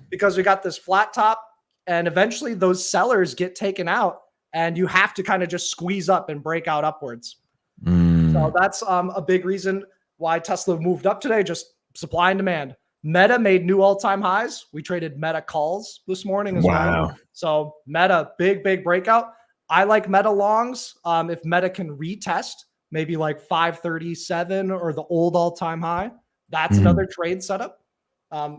Because we got this flat top, and eventually those sellers get taken out, and you have to kind of just squeeze up and break out upwards. So that's a big reason why Tesla moved up today, just supply and demand. Meta made new all-time highs. We traded Meta calls this morning as well. So Meta, big breakout. I like Meta longs. If Meta can retest maybe like 537 or the old all-time high, that's another trade setup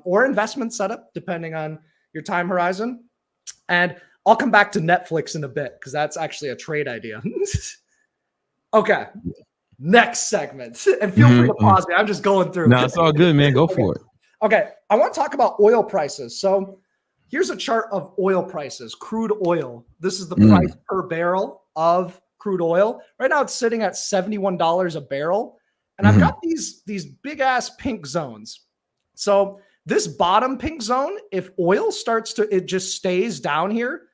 or investment setup, depending on your time horizon. And I'll come back to Netflix in a bit because that's actually a trade idea. Okay. Next segment. And feel free to pause me. I'm just going through. No, it's all good, man. Go for it. Okay. I want to talk about oil prices. So here's a chart of oil prices, crude oil. This is the price per barrel of crude oil. Right now it's sitting at $71 a barrel. And I've got these big ass pink zones. So this bottom pink zone, if oil starts to, it just stays down here,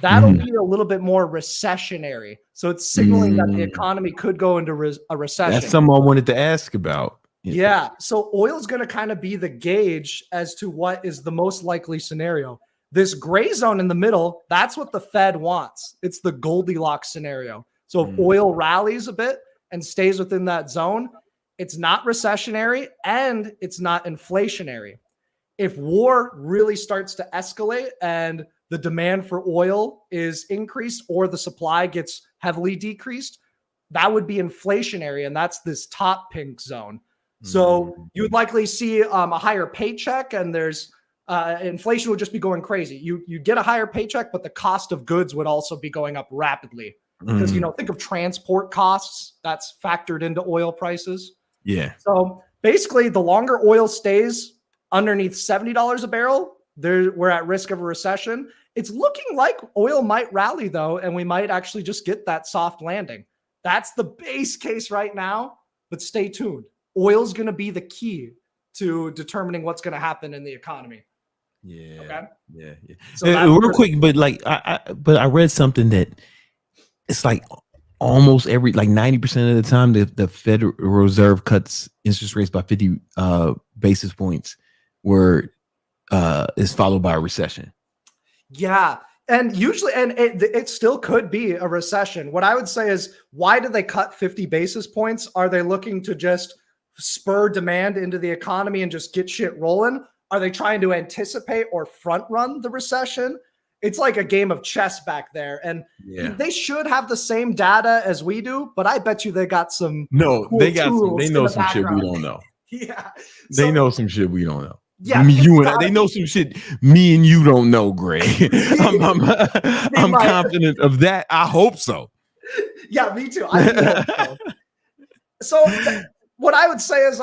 that'll be a little bit more recessionary. So it's signaling that the economy could go into a recession. That's something I wanted to ask about. Yeah. So oil is going to kind of be the gauge as to what is the most likely scenario. This gray zone in the middle, that's what the Fed wants. It's the Goldilocks scenario. So if oil rallies a bit and stays within that zone, it's not recessionary and it's not inflationary. if war really starts to escalate and the demand for oil is increased or the supply gets heavily decreased, that would be inflationary. And that's this top pink zone. So you would likely see a higher paycheck, and there's inflation would just be going crazy. You get a higher paycheck, but the cost of goods would also be going up rapidly because, think of transport costs. That's factored into oil prices. Yeah. So basically, the longer oil stays underneath $70 a barrel, we're at risk of a recession. It's looking like oil might rally, though, and we might actually just get that soft landing. That's the base case right now, but stay tuned. Oil's going to be the key to determining what's going to happen in the economy. Yeah. Okay? Yeah. So real quick, but like I read something that it's like almost every 90% of the time the Federal Reserve cuts interest rates by 50 basis points where is followed by a recession. Yeah. And usually, and it still could be a recession. What I would say is, why did they cut 50 basis points? Are they looking to just spur demand into the economy and just get shit rolling? Are they trying to anticipate or front run the recession? It's like a game of chess back there. And they should have the same data as we do, but I bet you they got some. No, cool they know some background. shit we don't know. Yeah. They know some shit we don't know. Yeah, they know some shit me and you don't know, Greg. I'm confident of that. I hope so. Yeah, me too. I hope so. So what I would say is,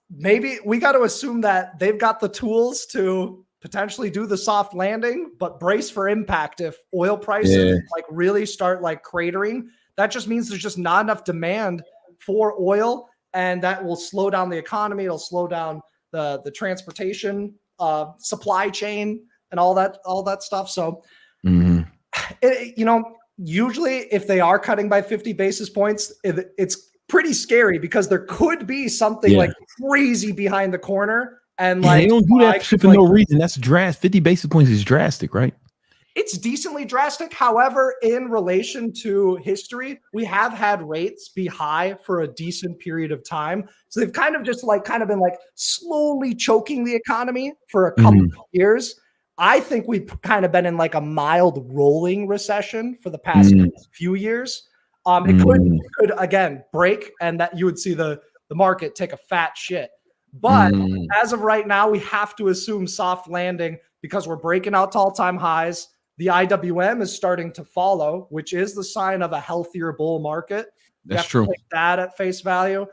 maybe we got to assume that they've got the tools to potentially do the soft landing, but brace for impact if oil prices really start cratering. That just means there's just not enough demand for oil, and that will slow down the economy. It'll slow down the transportation supply chain and all that stuff. So, usually if they are cutting by 50 basis points, it's pretty scary because there could be something crazy behind the corner. And they don't do that shit for no reason. That's drastic. 50 basis points is drastic, right? It's decently drastic. However, in relation to history, we have had rates be high for a decent period of time. So they've kind of been slowly choking the economy for a couple of years. I think we've kind of been in a mild rolling recession for the past few years. It could again break, and that you would see the market take a fat shit. But as of right now, we have to assume soft landing because we're breaking out to all-time highs. The IWM is starting to follow, which is the sign of a healthier bull market. That's true. Take that at face value.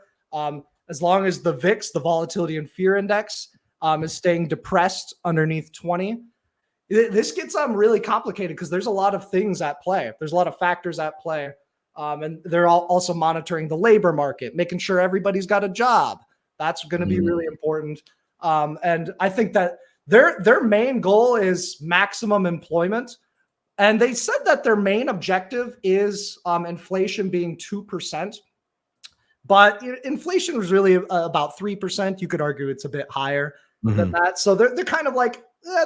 As long as the VIX, the volatility and fear index, is staying depressed underneath 20, this gets really complicated because there's a lot of things at play. There's a lot of factors at play. And they're also monitoring the labor market, making sure everybody's got a job. That's going to be really important. And I think that their main goal is maximum employment. And they said that their main objective is inflation being 2%. But inflation was really about 3%. You could argue it's a bit higher than that. So they're kind of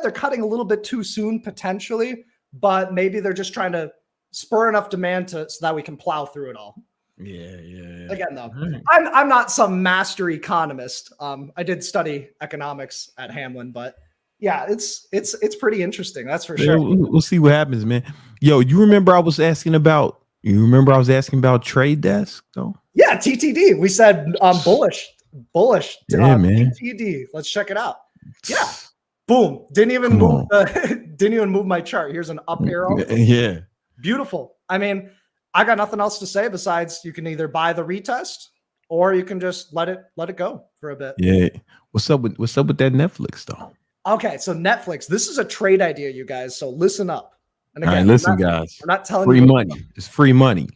they're cutting a little bit too soon potentially, but maybe they're just trying to spur enough demand so that we can plow through it all. Yeah. Again, though, I'm not some master economist. I did study economics at Hamlin, but yeah, it's pretty interesting. That's for sure. We'll see what happens, man. Yo, you remember I was asking about Trade Desk though? Yeah, TTD. We said bullish. Yeah, man. TTD. Let's check it out. Yeah. Boom. Didn't even move my chart. Here's an up arrow. Yeah. Beautiful. I mean, I got nothing else to say besides you can either buy the retest or you can just let it go for a bit. Yeah. What's up with that Netflix though? Okay, so Netflix. This is a trade idea, you guys. So listen up. And again, all right, listen, guys. I'm not telling free you money. It's free money.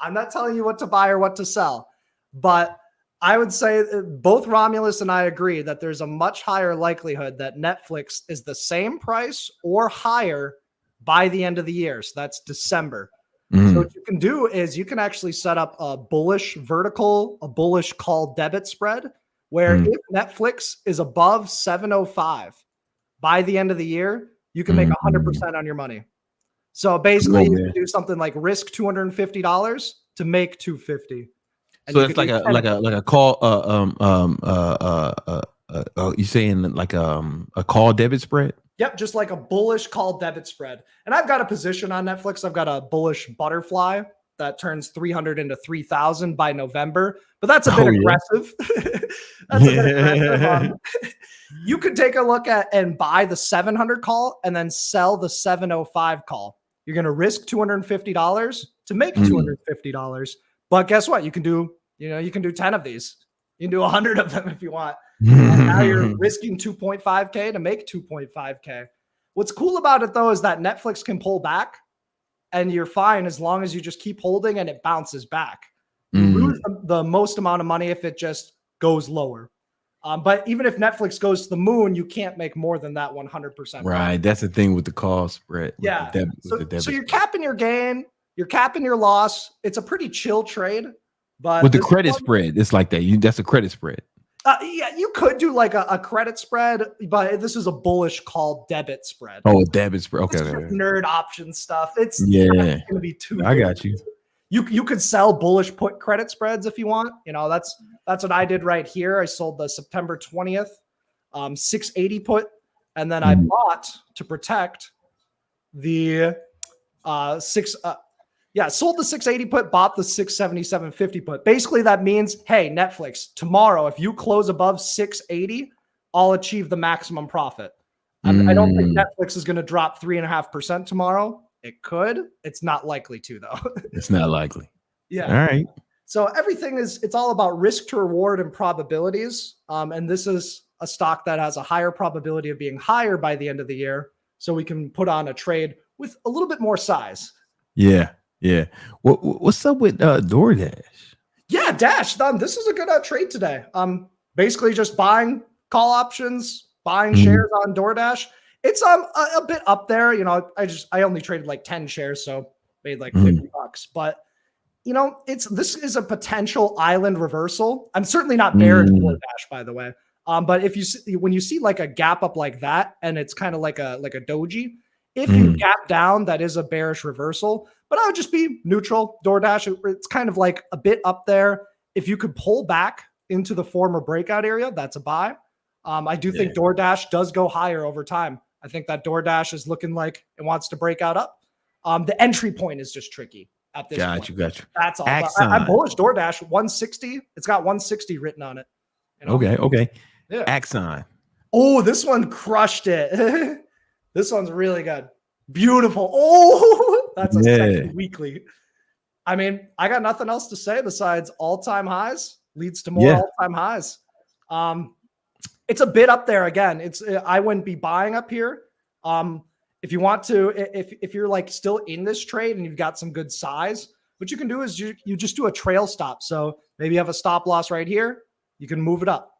I'm not telling you what to buy or what to sell, but I would say both Romulus and I agree that there's a much higher likelihood that Netflix is the same price or higher by the end of the year. So that's December. So what you can do is you can actually set up a bullish vertical, a bullish call debit spread, where if Netflix is above 705 by the end of the year, you can make 100% on your money. So basically, you can do something like risk $250 to make $250. So it's like a call you saying like a call debit spread? Yep, just like a bullish call debit spread. And I've got a position on Netflix. I've got a bullish butterfly that turns 300 into 3,000 by November, but that's a bit aggressive. That's a bit aggressive. You could take a look at and buy the 700 call and then sell the 705 call. You're going to risk $250 to make $250. But guess what? You can do 10 of these. You can do 100 of them if you want. Now you're risking 2.5K to make 2.5K. What's cool about it though is that Netflix can pull back and you're fine as long as you just keep holding and it bounces back. You lose the most amount of money if it just goes lower. But even if Netflix goes to the moon, you can't make more than that 100%. Right. That's the thing with the call spread. Yeah. So you're capping your gain, you're capping your loss. It's a pretty chill trade. But with the credit spread, it's like that. That's a credit spread. Yeah, you could do like a credit spread, but this is a bullish call debit spread. Oh, debit spread. Okay. Nerd option stuff. It's going to be too. I got you. You could sell bullish put credit spreads if you want. That's what I did right here. I sold the September 20th 680 put, and then I bought to protect the sold the 680 put, bought the 677.50 put. Basically, that means, hey, Netflix, tomorrow, if you close above 680, I'll achieve the maximum profit. I don't think Netflix is going to drop 3.5% tomorrow. It could. It's not likely to, though. It's not likely. Yeah. All right. So everything it's all about risk to reward and probabilities. And this is a stock that has a higher probability of being higher by the end of the year. So we can put on a trade with a little bit more size. Yeah. Yeah. What's up with DoorDash? Yeah, Dash. This is a good trade today. Basically just buying call options, buying shares on DoorDash. It's a bit up there. I only traded like 10 shares, so made like $50. But this is a potential island reversal. I'm certainly not bearish DoorDash, by the way. But when you see like a gap up like that, and it's kind of like a doji, if you gap down, that is a bearish reversal. But I would just be neutral. DoorDash, it's kind of like a bit up there. If you could pull back into the former breakout area, that's a buy. I do think DoorDash does go higher over time. I think that DoorDash is looking like it wants to break out up. The entry point is just tricky at this point. Got you. That's all. I'm bullish DoorDash 160. It's got 160 written on it. Okay. Yeah. Axon. Oh, this one crushed it. This one's really good. Beautiful. Oh, that's a second weekly. I mean, I got nothing else to say besides all-time highs leads to more all-time highs. It's a bit up there again. I wouldn't be buying up here. If you want to, if you're like still in this trade and you've got some good size, what you can do is you just do a trail stop. So maybe you have a stop loss right here. You can move it up.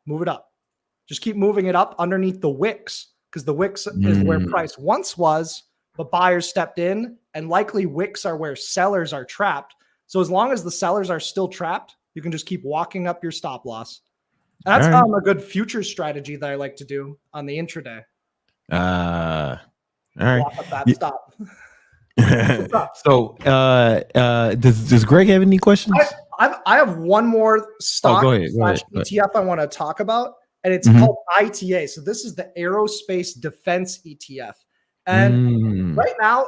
Just keep moving it up underneath the wicks, because the wicks is where price once was, but buyers stepped in, and likely wicks are where sellers are trapped. So as long as the sellers are still trapped, you can just keep walking up your stop loss. And that's a good future strategy that I like to do on the intraday. All right. Walk up that stop. So does Greg have any questions? I have one more stock go ahead. ETF I want to talk about, and it's called ITA. So this is the Aerospace Defense ETF. And right now,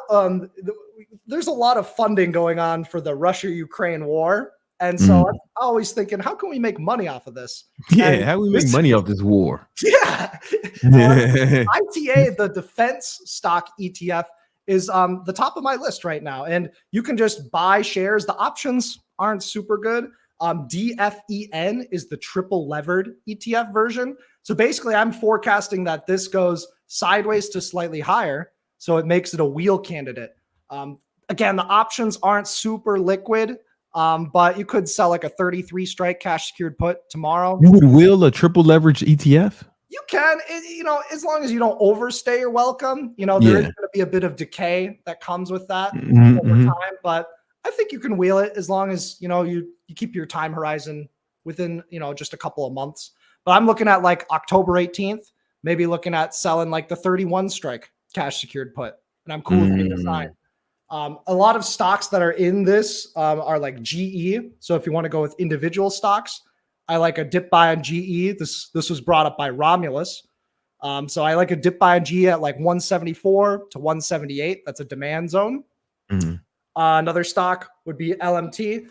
there's a lot of funding going on for the Russia-Ukraine war. And so I'm always thinking, how can we make money off of this? Yeah, how can we make money off this war? Yeah. ITA, the defense stock ETF, is the top of my list right now. And you can just buy shares. The options aren't super good. DFEN is the triple levered ETF version. So basically, I'm forecasting that this goes sideways to slightly higher. So it makes it a wheel candidate. Again, the options aren't super liquid. But you could sell like a 33 strike cash secured put tomorrow. You would wheel a triple leverage ETF? You can, as long as you don't overstay your welcome. There is going to be a bit of decay that comes with that over time. But I think you can wheel it as long as, you keep your time horizon within, just a couple of months. But I'm looking at like October 18th, maybe looking at selling like the 31 strike cash secured put. And I'm cool with being assigned. A lot of stocks that are in this are like GE. So if you want to go with individual stocks, I like a dip buy on GE. This was brought up by Romulus. So I like a dip buy on GE at like 174 to 178. That's a demand zone. Mm-hmm. Another stock would be LMT.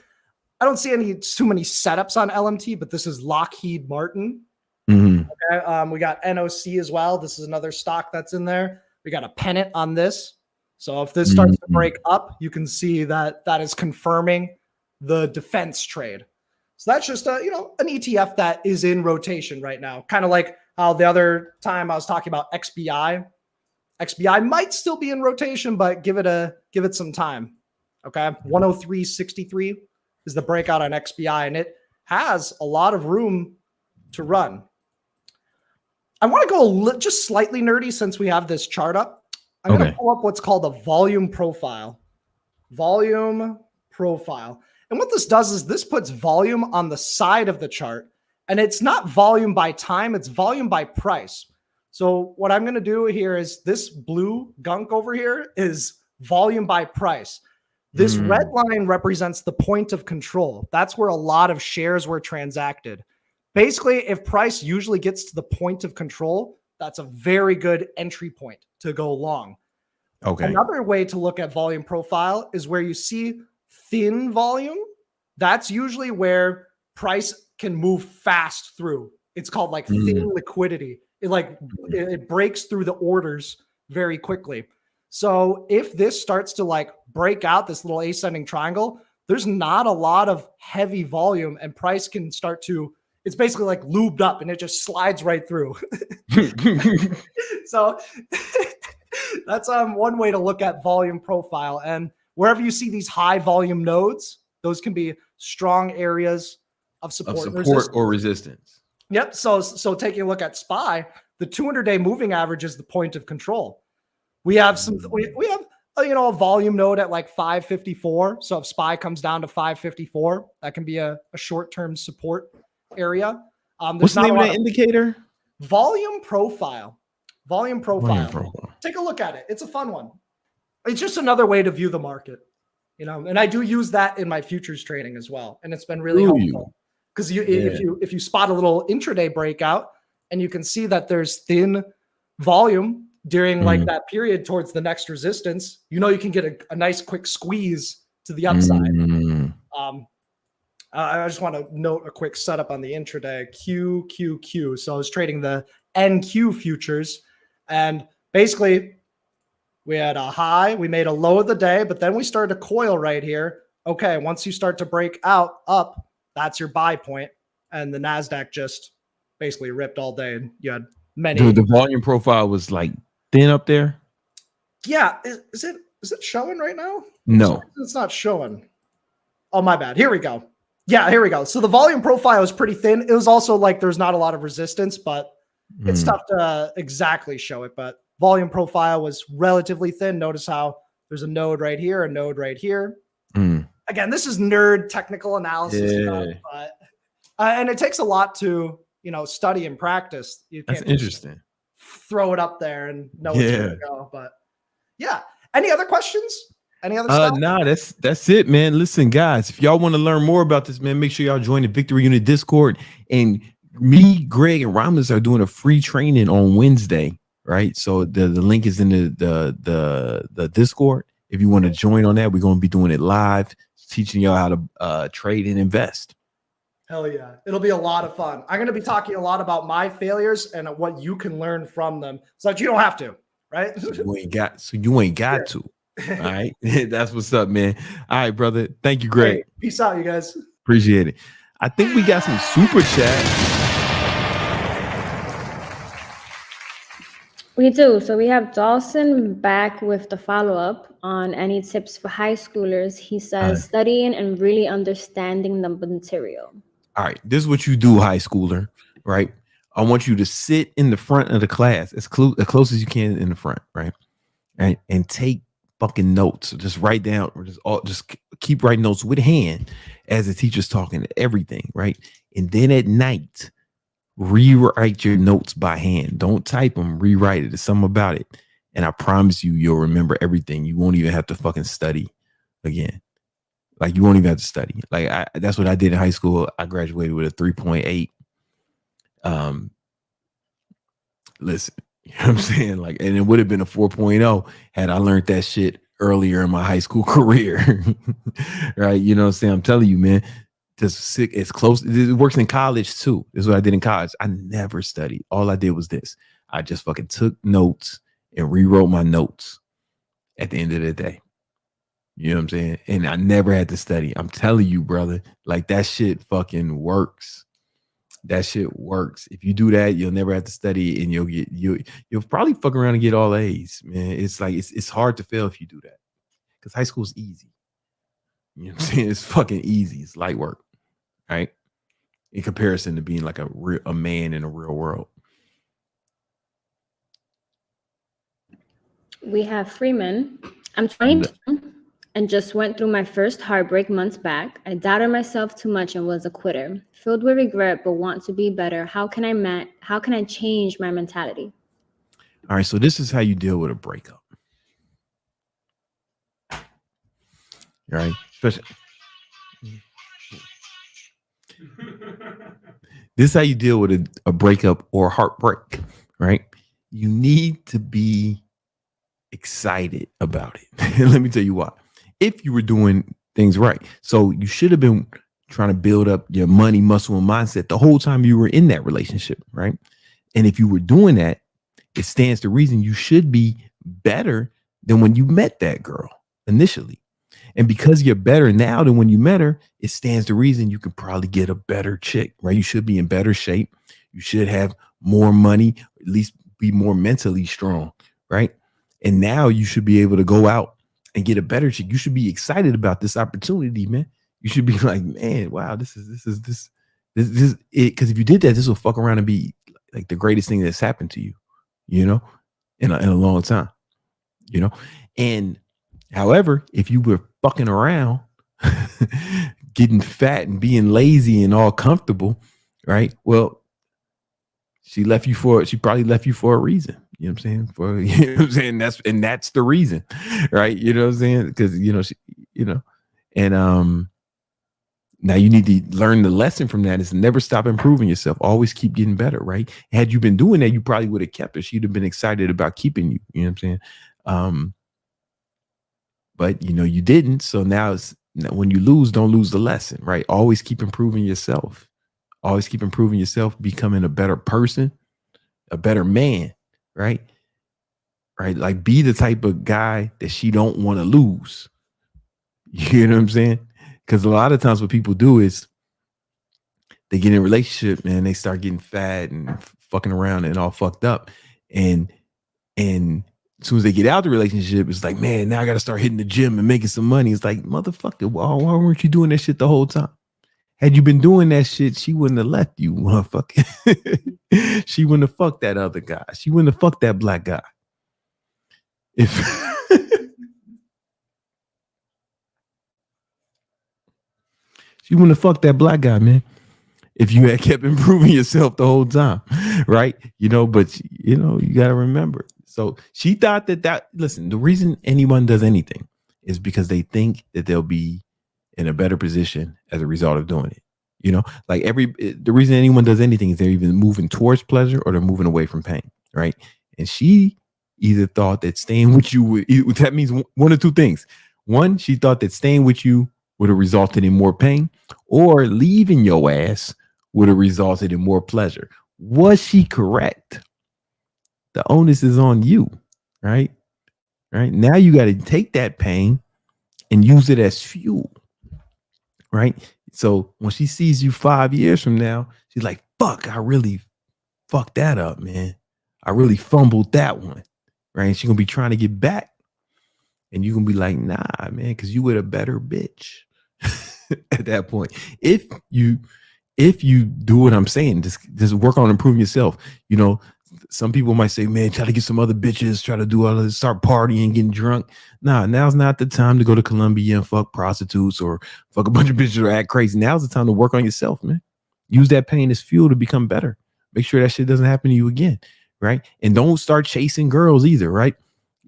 I don't see too many setups on LMT, but this is Lockheed Martin. Mm-hmm. Okay. We got NOC as well. This is another stock that's in there. We got a pennant on this. So if this starts to break up, you can see that is confirming the defense trade. So that's just an ETF that is in rotation right now. Kind of like how the other time I was talking about XBI. XBI might still be in rotation, but give it some time. Okay. 103.63 is the breakout on XBI, and it has a lot of room to run. I want to go just slightly nerdy since we have this chart up. I'm going to pull up what's called a volume profile. Volume profile. And what this does is this puts volume on the side of the chart, and it's not volume by time, it's volume by price. So what I'm going to do here is this blue gunk over here is volume by price. This red line represents the point of control. That's where a lot of shares were transacted. Basically, if price usually gets to the point of control, that's a very good entry point to go long. Okay. Another way to look at volume profile is where you see thin volume. That's usually where price can move fast through. It's called like thin liquidity. It breaks through the orders very quickly. So if this starts to like break out this little ascending triangle, there's not a lot of heavy volume, and price can start to, it's basically like lubed up and it just slides right through. So that's one way to look at volume profile. And wherever you see these high volume nodes, those can be strong areas of support or resistance. Yep. So taking a look at SPY, the 200-day moving average is the point of control. We have we have a volume node at like 554. So if SPY comes down to 554, that can be a short-term support area. What's the name of that indicator? Volume profile. Volume profile. Take a look at it. It's a fun one. It's just another way to view the market, and I do use that in my futures trading as well. And it's been really helpful because if you spot a little intraday breakout and you can see that there's thin volume during like that period towards the next resistance, you can get a nice quick squeeze to the upside. I just want to note a quick setup on the intraday QQQ. So I was trading the NQ futures, and basically we had a high, we made a low of the day, but then we started to coil right here. Okay, once you start to break out up, that's your buy point, and the NASDAQ just basically ripped all day, and you had many. Dude, the volume profile was like thin up there. Yeah, is it showing right now? No, it's not showing. Oh, my bad. Here we go. Yeah, here we go. So the volume profile was pretty thin. It was also like there's not a lot of resistance, but it's tough to exactly show it. But volume profile was relatively thin. Notice how there's a node right here, a node right here. Again, this is nerd technical analysis, but and it takes a lot to study and practice. You can't That's interesting. Throw it up there and know where it's going to go. But yeah, any other questions? Any other stuff? Nah, that's it, man. Listen, guys, if y'all want to learn more about this, man, make sure y'all join the Victory Unit Discord. And me, Greg, and Romulus are doing a free training on Wednesday, right? So the link is in the Discord. If you want to join on that, we're going to be doing it live, teaching y'all how to trade and invest. Hell yeah. It'll be a lot of fun. I'm going to be talking a lot about my failures and what you can learn from them so that you don't have to, right? So you ain't got to. All right. That's what's up, man. All right, brother. Thank you, Greg. Hey, peace out, you guys. Appreciate it. I think we got some super chats. We do. So we have Dawson back with the follow-up on any tips for high schoolers. He says studying and really understanding the material. All right. This is what you do, high schooler, right? I want you to sit in the front of the class as close as you can in the front, right? And take fucking notes. So just write down, or just keep writing notes with hand as the teacher's talking everything, right? And then at night, rewrite your notes by hand. Don't type them, rewrite it. There's something about it. And I promise you'll remember everything. You won't even have to fucking study again. Like, you won't even have to study. Like, that's what I did in high school. I graduated with a 3.8. Listen, you know what I'm saying? Like, and it would have been a 4.0 had I learned that shit earlier in my high school career. Right? You know what I'm saying? I'm telling you, man, just sick. It's close. It works in college too. This is what I did in college. I never studied. All I did was this. I just fucking took notes and rewrote my notes at the end of the day. You know what I'm saying? And I never had to study. I'm telling you, brother, like, that shit fucking works. That shit works. If you do that, you'll never have to study, and you'll probably fuck around and get all A's, man. It's like, it's hard to fail if you do that, because high school is easy. You know what I'm saying? It's fucking easy. It's light work, right? In comparison to being like a man in a real world. We have Freeman. I'm 22 and just went through my first heartbreak months back. I doubted myself too much and was a quitter. Filled with regret, but want to be better. How can I change my mentality? All right, so this is how you deal with a breakup. All right, especially this is how you deal with a breakup or heartbreak, right? You need to be excited about it. Let me tell you why. If you were doing things right, so you should have been trying to build up your money, muscle, and mindset the whole time you were in that relationship, right? And if you were doing that, it stands to reason you should be better than when you met that girl initially. And because you're better now than when you met her, it stands to reason you could probably get a better chick, right? You should be in better shape. You should have more money, at least be more mentally strong, right? And now you should be able to go out and get a better chick. You should be excited about this opportunity, man. You should be like, man, wow, this is it. Because if you did that, this will fuck around and be like the greatest thing that's happened to you, you know, in a long time, you know. And however, if you were fucking around, getting fat and being lazy and all comfortable, right? Well, she probably left you for a reason. You know what I'm saying? You know what I'm saying? That's the reason, right? You know what I'm saying? Because, and now you need to learn the lesson from that is never stop improving yourself. Always keep getting better, right? Had you been doing that, you probably would have kept her. She'd have been excited about keeping you. You know what I'm saying? But you didn't. So now when you lose, don't lose the lesson, right? Always keep improving yourself. Always keep improving yourself, becoming a better person, a better man, right? Right? Like, be the type of guy that she don't want to lose. You know what I'm saying? Because a lot of times what people do is they get in a relationship and they start getting fat and fucking around and all fucked up. And as soon as they get out of the relationship, it's like, man, now I got to start hitting the gym and making some money. It's like, motherfucker, why weren't you doing that shit the whole time? Had you been doing that shit, she wouldn't have left you, motherfucker. She wouldn't have fucked that other guy. She wouldn't have fucked that black guy. If she wouldn't have fucked that black guy, man. If you had kept improving yourself the whole time, right? But you got to remember. So she thought listen, the reason anyone does anything is because they think that they'll be in a better position as a result of doing it. Like the reason anyone does anything is they're either moving towards pleasure or they're moving away from pain, right? And she either thought that staying with you that means one of two things. One, she thought that staying with you would have resulted in more pain, or leaving your ass would have resulted in more pleasure. Was she correct? The onus is on you, right? Right now, you got to take that pain and use it as fuel, right? So when she sees you 5 years from now, she's like, fuck, I really fucked that up, man. I really fumbled that one, right? And she's going to be trying to get back. And you're going to be like, nah, man, because you were a better bitch at that point. If you do what I'm saying, just work on improving yourself. Some people might say, man, try to get some other bitches, try to do all of this, start partying, getting drunk. Nah, now's not the time to go to Colombia and fuck prostitutes or fuck a bunch of bitches or act crazy. Now's the time to work on yourself, man. Use that pain as fuel to become better. Make sure that shit doesn't happen to you again, right? And don't start chasing girls either, right?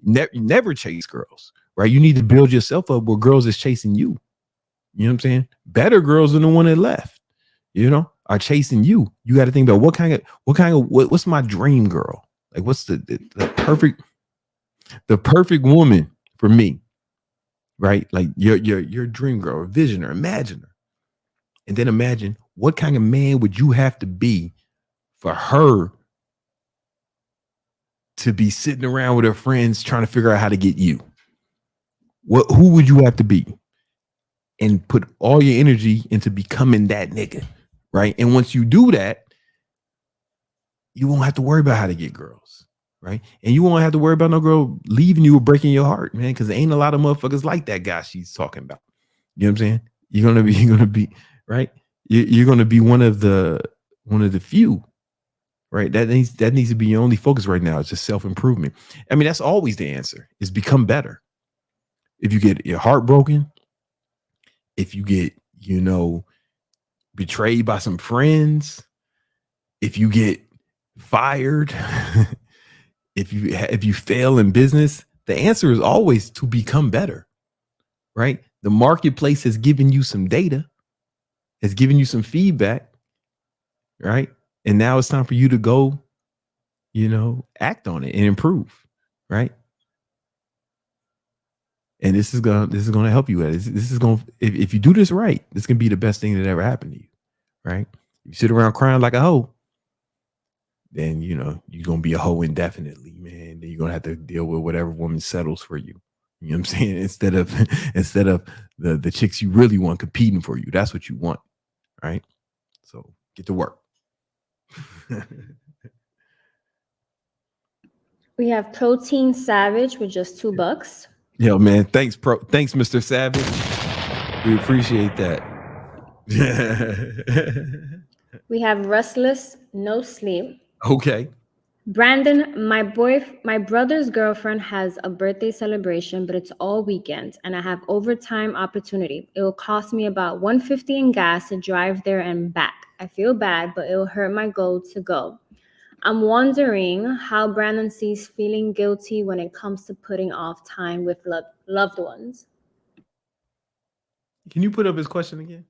Never chase girls, right? You need to build yourself up where girls is chasing you. You know what I'm saying? Better girls than the one that left, you know, are chasing you. You got to think about what's my dream girl? Like, what's the perfect woman for me, right? Like your dream girl, visioner, imaginer. And then imagine what kind of man would you have to be for her to be sitting around with her friends trying to figure out how to get you? Who would you have to be? And put all your energy into becoming that nigga, right? And once you do that, you won't have to worry about how to get girls, right? And you won't have to worry about no girl leaving you or breaking your heart, man, because there ain't a lot of motherfuckers like that guy she's talking about. You know what I'm saying? You're gonna be right. You're gonna be one of the few, right? That needs to be your only focus right now. It's just self-improvement. I mean, that's always the answer, is become better. If you get your heart broken, if you get, you know, betrayed by some friends, if you get fired, if you fail in business, the answer is always to become better, right? The marketplace has given you some data, has given you some feedback, right? And now it's time for you to go, you know, act on it and improve, right? And this is gonna help you. This is gonna, if you do this right, this can be the best thing that ever happened to you, right? If you sit around crying like a hoe, then you know you're gonna be a hoe indefinitely, man. Then you're gonna have to deal with whatever woman settles for you. You know what I'm saying? Instead of the chicks you really want competing for you. That's what you want, right? So get to work. We have Protein Savage with just $2. Yo, man, thanks, Mr. Savage. We appreciate that. We have Restless No Sleep. Okay. Brandon, my brother's girlfriend has a birthday celebration, but it's all weekend, and I have overtime opportunity. It will cost me about $150 in gas to drive there and back. I feel bad, but it will hurt my goal to go. I'm wondering how Brandon sees feeling guilty when it comes to putting off time with loved ones. Can you put up his question again?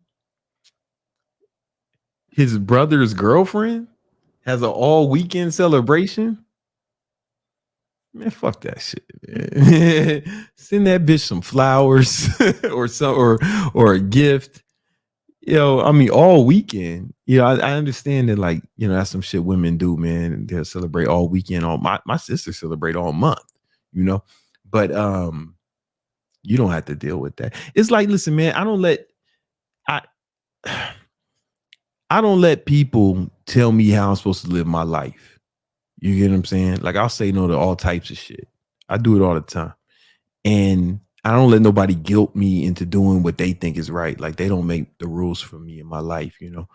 His brother's girlfriend has an all weekend celebration? Man, fuck that shit, man. Send that bitch some flowers or a gift. Yo, I mean, all weekend. You know, I understand that, like, you know, that's some shit women do, man. They'll celebrate all weekend. My sister celebrate all month, you know. But you don't have to deal with that. It's like, listen, man, I don't let people tell me how I'm supposed to live my life. You get what I'm saying? Like, I'll say no to all types of shit. I do it all the time. And I don't let nobody guilt me into doing what they think is right. Like, they don't make the rules for me in my life, you know?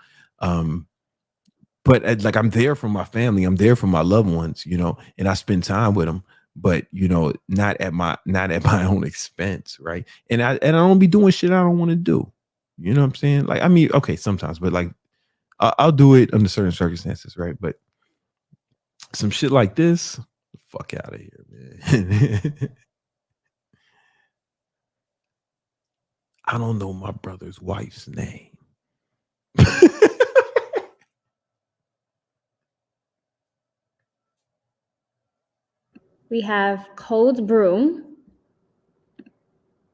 But like, I'm there for my family. I'm there for my loved ones, you know, and I spend time with them, but you know, not at my own expense. Right. And I don't be doing shit I don't want to do. You know what I'm saying? Like, I mean, okay, sometimes, but like, I'll do it under certain circumstances. Right. But some shit like this, fuck out of here, man. I don't know my brother's wife's name. We have Cold Brew.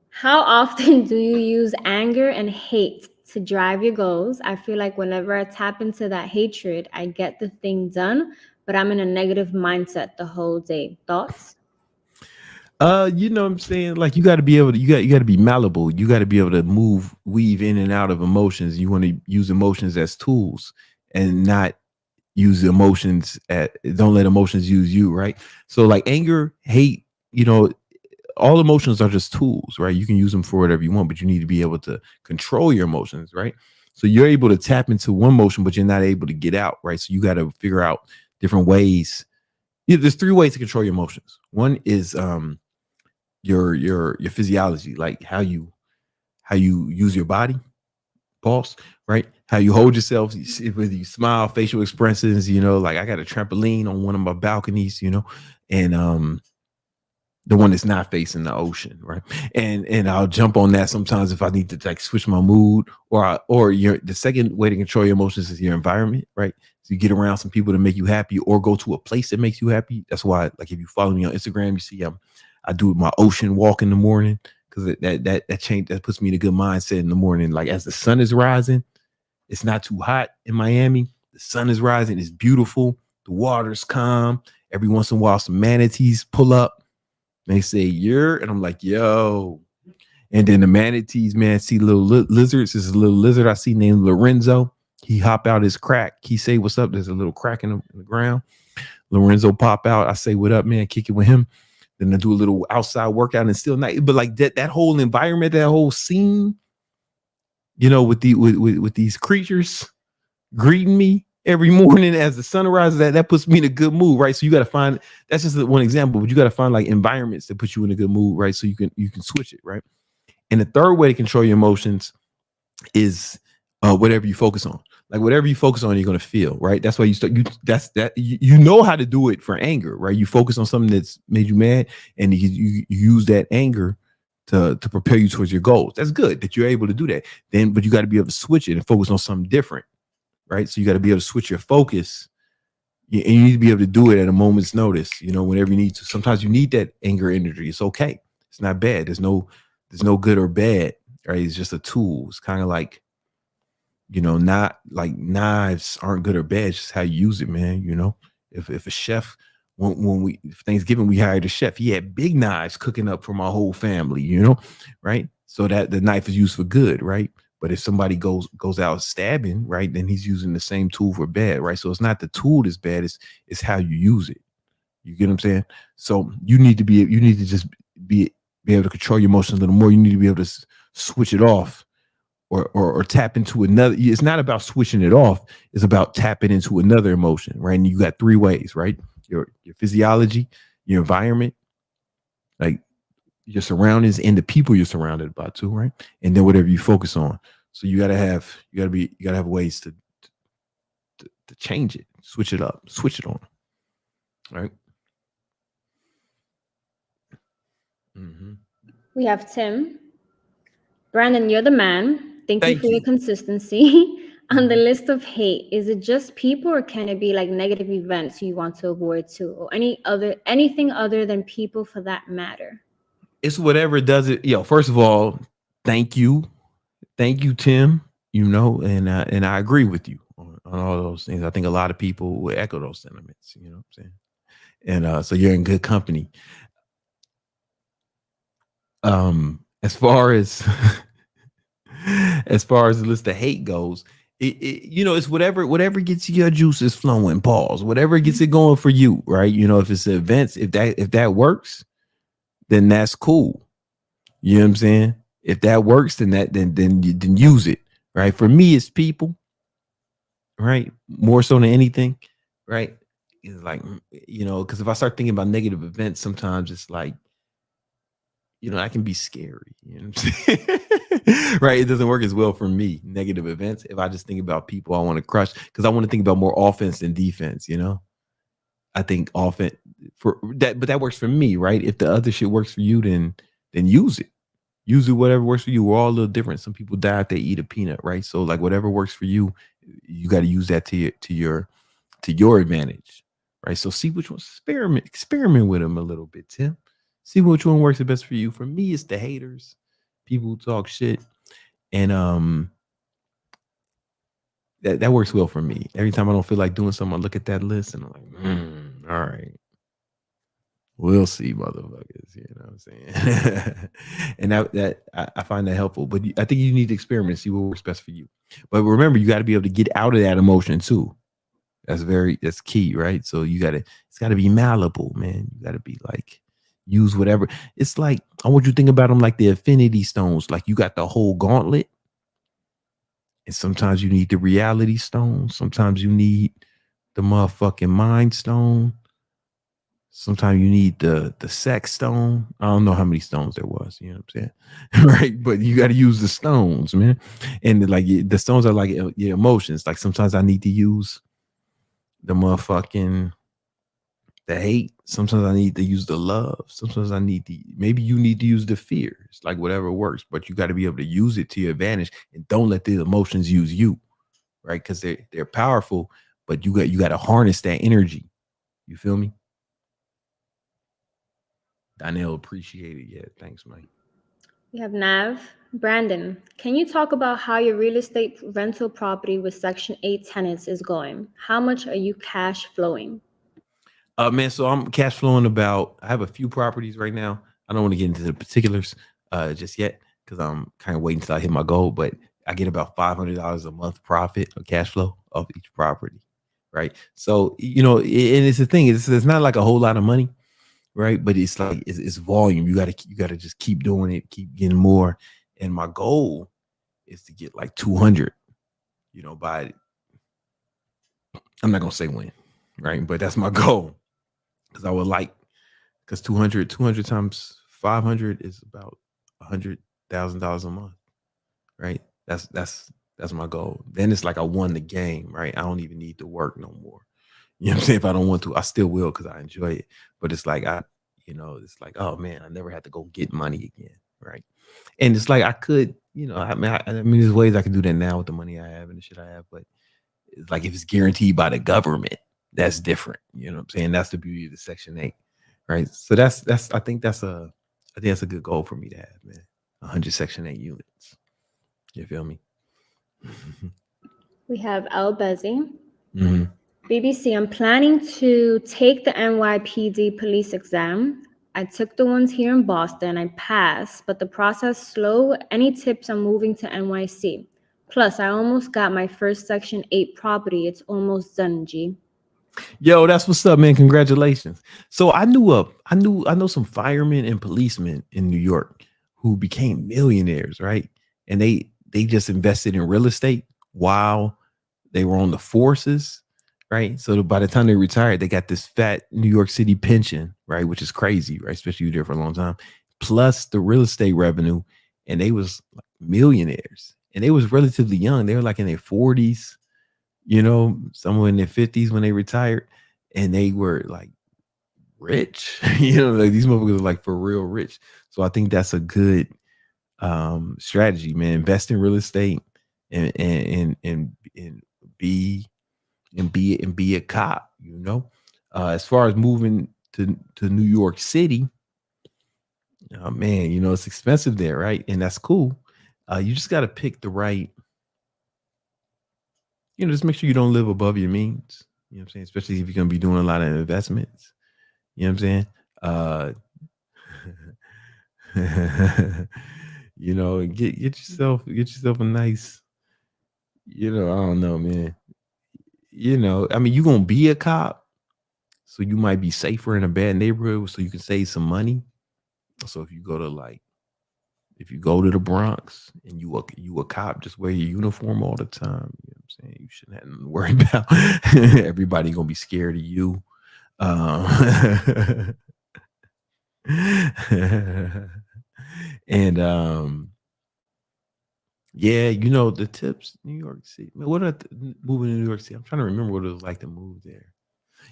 How often do you use anger and hate to drive your goals? I feel like whenever I tap into that hatred, I get the thing done, but I'm in a negative mindset the whole day. Thoughts? You know what I'm saying? Like, you got to be able to, you got to be malleable. You got to be able to weave in and out of emotions. You want to use emotions as tools and not use emotions don't let emotions use you, right? So like anger, hate, you know, all emotions are just tools, right? You can use them for whatever you want, but you need to be able to control your emotions, right? So you're able to tap into one motion, but you're not able to get out, right? So you got to figure out different ways. Yeah, there's 3 ways to control your emotions. One is your physiology, like how you use your body, pulse, right? How you hold yourself, whether you smile, facial expressions, you know, like I got a trampoline on one of my balconies, you know, and the one that's not facing the ocean, right? And I'll jump on that sometimes if I need to like switch my mood, or the second way to control your emotions is your environment, right? So you get around some people that make you happy, or go to a place that makes you happy. That's why, like, if you follow me on Instagram, you see I do my ocean walk in the morning, because that puts me in a good mindset in the morning. Like, as the sun is rising, it's not too hot in Miami. The sun is rising, it's beautiful. The water's calm. Every once in a while, some manatees pull up. They say, and I'm like, yo. And then the manatees, man, see little lizards. There's a little lizard I see named Lorenzo. He hop out his crack. He say, what's up? There's a little crack in the ground. Lorenzo pop out. I say, what up, man? Kick it with him. Then I do a little outside workout and still night. But like that whole environment, that whole scene, with these creatures greeting me every morning as the sun rises, that puts me in a good mood, right? So you got to find, that's just one example, but you got to find like environments that put you in a good mood, right? So you can switch it, right? And the third way to control your emotions is whatever you focus on. Like, whatever you focus on, you're gonna feel, right? That's why you know how to do it for anger, right? You focus on something that's made you mad, and you use that anger to propel you towards your goals. That's good that you're able to do that. But you got to be able to switch it and focus on something different. Right. So you got to be able to switch your focus, and you need to be able to do it at a moment's notice, whenever you need to. Sometimes you need that anger energy. It's okay. It's not bad. There's no good or bad, right? It's just a tool. It's kind of like, not like knives aren't good or bad. It's just how you use it, man. If a chef, when Thanksgiving, we hired a chef, he had big knives cooking up for my whole family, right? So that the knife is used for good, right? But if somebody goes out stabbing, right, then he's using the same tool for bad, right? So it's not the tool that's bad, it's how you use it. You get what I'm saying? So you need to just be able to control your emotions a little more. You need to be able to switch it off, or tap into another. It's not about switching it off. It's about tapping into another emotion, right? And you got three ways, right? Your physiology, your environment, like your surroundings, and the people you're surrounded by too, right? And then whatever you focus on. So you gotta have ways to change it, switch it up, switch it on. All right. Mm-hmm. We have Tim. Brandon, you're the man. Thank you for your consistency. On the list of hate, is it just people, or can it be like negative events you want to avoid too, or anything other than people for that matter? It's whatever does it. First of all, thank you, Tim. And I agree with you on all those things. I think a lot of people would echo those sentiments. You know what I'm saying? And so you're in good company. As far as the list of hate goes, it's whatever gets your juices flowing. Pause. Whatever gets it going for you, right? If it's events, if that works, then that's cool. You know what I'm saying? If that works, then use it, right? For me, it's people, right? More so than anything, right? It's like, because if I start thinking about negative events, sometimes it's like, I can be scary. You know what I'm saying? Right? It doesn't work as well for me. Negative events. If I just think about people I want to crush, because I want to think about more offense than defense. I think offense for that, but that works for me, right? If the other shit works for you, then use it. Use it, whatever works for you. We're all a little different. Some people die if they eat a peanut, right? So like whatever works for you, you got to use that to your advantage, right? So see which ones. Experiment with them a little bit, Tim. See which one works the best for you. For me, it's the haters, people who talk shit, and that works well for me. Every time I don't feel like doing something, I look at that list and I'm like, all right, we'll see, motherfuckers. You know what I'm saying? And that I find that helpful. But I think you need to experiment and see what works best for you. But remember, you got to be able to get out of that emotion too. That's key, right? So it's got to be malleable, man. You got to be like, use whatever. It's like, I want you to think about them like the Infinity Stones. Like you got the whole gauntlet. And sometimes you need the reality stone. Sometimes you need the motherfucking mind stone. Sometimes you need the sex stone. I don't know how many stones there was. You know what I'm saying? Right. But you got to use the stones, man. And like the stones are like your emotions. Like sometimes I need to use the motherfucking the hate. Sometimes I need to use the love. Sometimes I need maybe you need to use the fears, like whatever works, but you got to be able to use it to your advantage and don't let the emotions use you, right? Because they're powerful, but you got to harness that energy. You feel me? Donnell, appreciate it. Yeah, thanks, Mike. We have Nav. Brandon, can you talk about how your real estate rental property with Section 8 tenants is going? How much are you cash flowing? Man, so I'm cash flowing I have a few properties right now. I don't want to get into the particulars just yet because I'm kind of waiting until I hit my goal, but I get about $500 a month profit or cash flow off each property, right? So, and it's the thing, it's not like a whole lot of money, right? But it's like, it's volume. You gotta just keep doing it, keep getting more. And my goal is to get like 200, by, I'm not gonna say when, right? But that's my goal. Because I would because 200 times 500 is about $100,000 a month, right? That's my goal. Then it's like I won the game, right? I don't even need to work no more. You know what I'm saying? If I don't want to, I still will because I enjoy it. But it's like it's like, oh man, I never had to go get money again, right? And it's like I could, I mean, there's ways I can do that now with the money I have and the shit I have, but it's like if it's guaranteed by the government, that's different. You know what I'm saying? That's the beauty of the Section 8, right? So I think that's a good goal for me to have, man. 100 Section 8 units. You feel me? We have Al Bezzi. BBC, I'm planning to take the NYPD police exam. I took the ones here in Boston. I passed, but the process slow. Any tips on moving to NYC? Plus, I almost got my first Section 8 property. It's almost done, G. Yo, that's what's up, man. Congratulations. So I know some firemen and policemen in New York who became millionaires, right? And they just invested in real estate while they were on the forces, right? So by the time they retired, they got this fat New York City pension, right? Which is crazy, right? Especially if you're there for a long time, plus the real estate revenue. And they was like millionaires, and they was relatively young. They were like in their 40s, somewhere in their 50s when they retired, and they were like rich. Like these motherfuckers are like for real rich. So I think that's a good strategy, man. Invest in real estate and be a cop. As far as moving to New York City, man, it's expensive there, right? And that's cool. You just got to pick the right. Just make sure you don't live above your means. You know what I'm saying? Especially if you're going to be doing a lot of investments. You know what I'm saying? Get yourself a nice, I don't know, man. I mean, you're going to be a cop, so you might be safer in a bad neighborhood so you can save some money. So if you go to the Bronx and you a cop, just wear your uniform all the time. You know what I'm saying? You shouldn't have to worry about everybody gonna be scared of you. And yeah, the tips, New York City. Man, what are moving to New York City? I'm trying to remember what it was like to move there.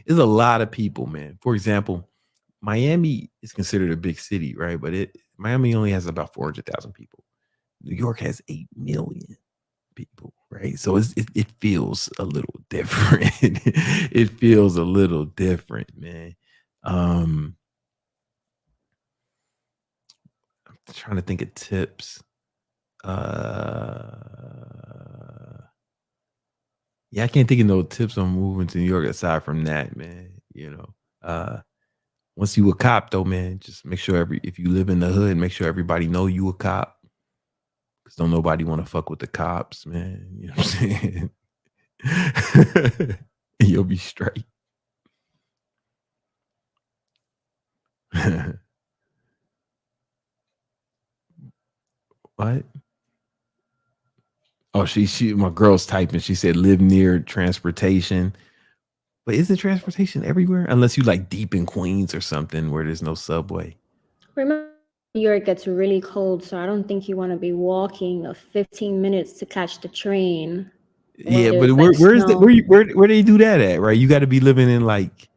There's a lot of people, man. For example, Miami is considered a big city, right? But Miami only has about 400,000 people. New York has 8 million people, right? So it feels a little different. It feels a little different, man. I'm trying to think of tips. Yeah, I can't think of no tips on moving to New York aside from that, man. Once you a cop though, man, just make sure if you live in the hood, make sure everybody know you a cop. Cause don't nobody want to fuck with the cops, man. You know what I'm saying? You'll be straight. What? Oh, my girl's typing. She said live near transportation. But isn't transportation everywhere? Unless you like deep in Queens or something where there's no subway. Remember, New York gets really cold, so I don't think you want to be walking 15 minutes to catch the train. Yeah, but where do they do that at? Right, you got to be living in like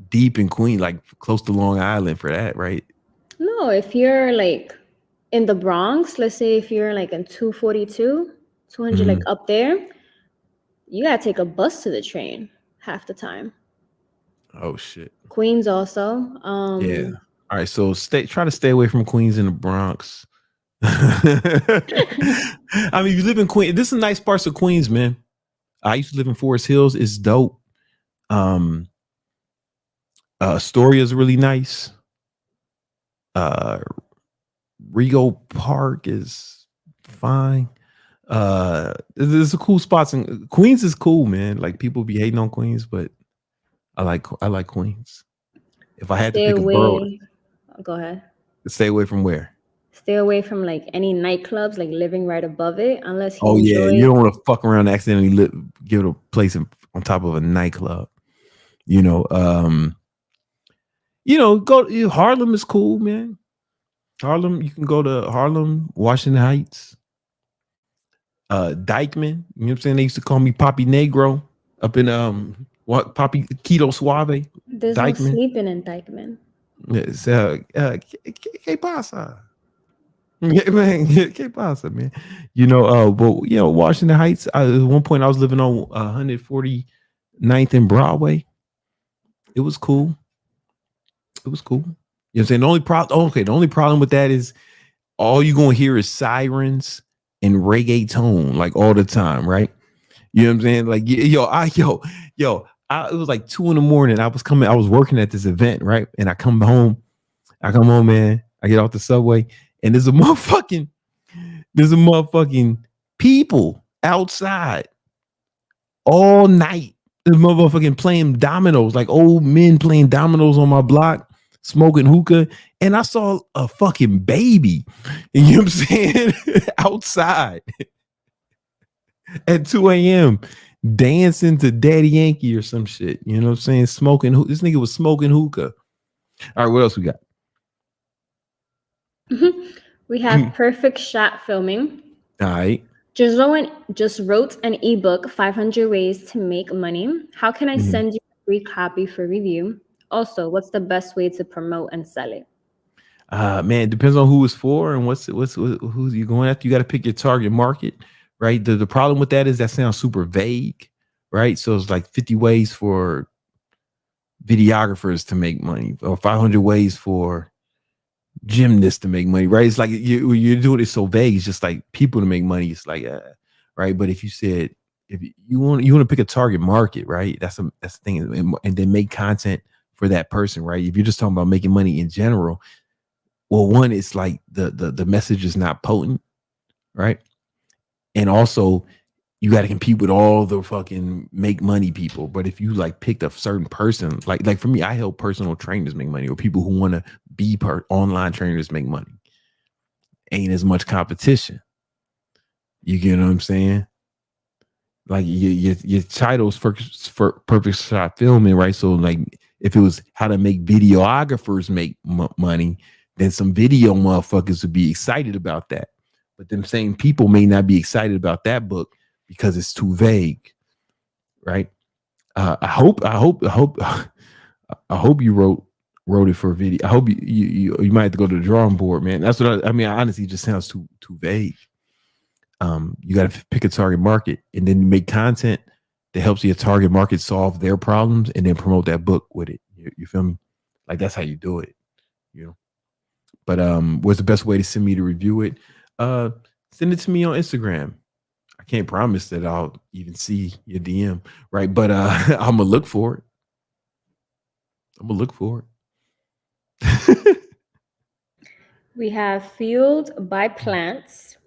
deep in Queens, like close to Long Island for that, right? No, if you're like in the Bronx, let's say if you're like in 242, 200, like up there, you gotta take a bus to the train half the time. Oh shit. Queens also. Yeah. All right. So try to stay away from Queens and the Bronx. I mean, if you live in Queens, this is nice parts of Queens, man. I used to live in Forest Hills. It's dope. Astoria is really nice. Rego Park is fine. There's a cool spots in Queens is cool, man. Like people be hating on Queens, but I like Queens. If I had to pick a borough, go ahead. Stay away from where? Stay away from like any nightclubs, like living right above it, unless you you don't want to fuck around and accidentally give it a place on top of a nightclub. Go Harlem is cool, man. Harlem, you can go to Harlem, Washington Heights, Dykeman. You know what I'm saying? They used to call me Papi Negro up in Papi Keto Suave. There's Dykeman. No sleeping in Dykeman. It's ¿Qué pasa? Man, ¿Qué pasa, man? But Washington Heights. At one point, I was living on 149th and Broadway. It was cool. You know what I'm saying? The only problem with that is all you're gonna hear is sirens and reggaeton like all the time, right? You know what I'm saying? Like, it was like 2 a.m. I was working at this event, right? And I come home, man. I get off the subway, and there's a motherfucking people outside all night. There's motherfucking playing dominoes, like old men playing dominoes on my block, smoking hookah, and I saw a fucking baby. You know what I'm saying? Outside at 2 a.m. dancing to Daddy Yankee or some shit. You know what I'm saying? Smoking. This nigga was smoking hookah. All right, what else we got? We have Perfect Shot Filming. All right. Just wrote an ebook, 500 Ways to Make Money. How can I send you a free copy for review? Also, what's the best way to promote and sell it? Man, it depends on who it's for and who's you going after. You got to pick your target market, right? The problem with that is that sounds super vague, right? So it's like 50 ways for videographers to make money, or 500 ways for gymnasts to make money, right? It's like you're doing it so vague. It's just like people to make money. It's like, right? But if you said if you want to pick a target market, right? That's the thing, and then make content for that person, right? If you're just talking about making money in general, well, one, it's like the message is not potent, right? And also, you got to compete with all the fucking make money people. But if you like picked a certain person, like for me, I help personal trainers make money, or people who want to be online trainers make money. Ain't as much competition. You get what I'm saying? Like your titles for Perfect Shot Filming, right? So like if it was how to make videographers make money, then some video motherfuckers would be excited about that. But them same people may not be excited about that book because it's too vague, right? I hope you wrote it for a video. I hope you might have to go to the drawing board, man. That's what I mean. Honestly, it just sounds too vague. You got to pick a target market, and then you make content that helps your target market solve their problems, and then promote that book with it. You feel me? Like that's how you do it, you know. But what's the best way to send me to review it? Send it to me on Instagram. I can't promise that I'll even see your DM, right? But I'm gonna look for it. We have Fueled by Plants.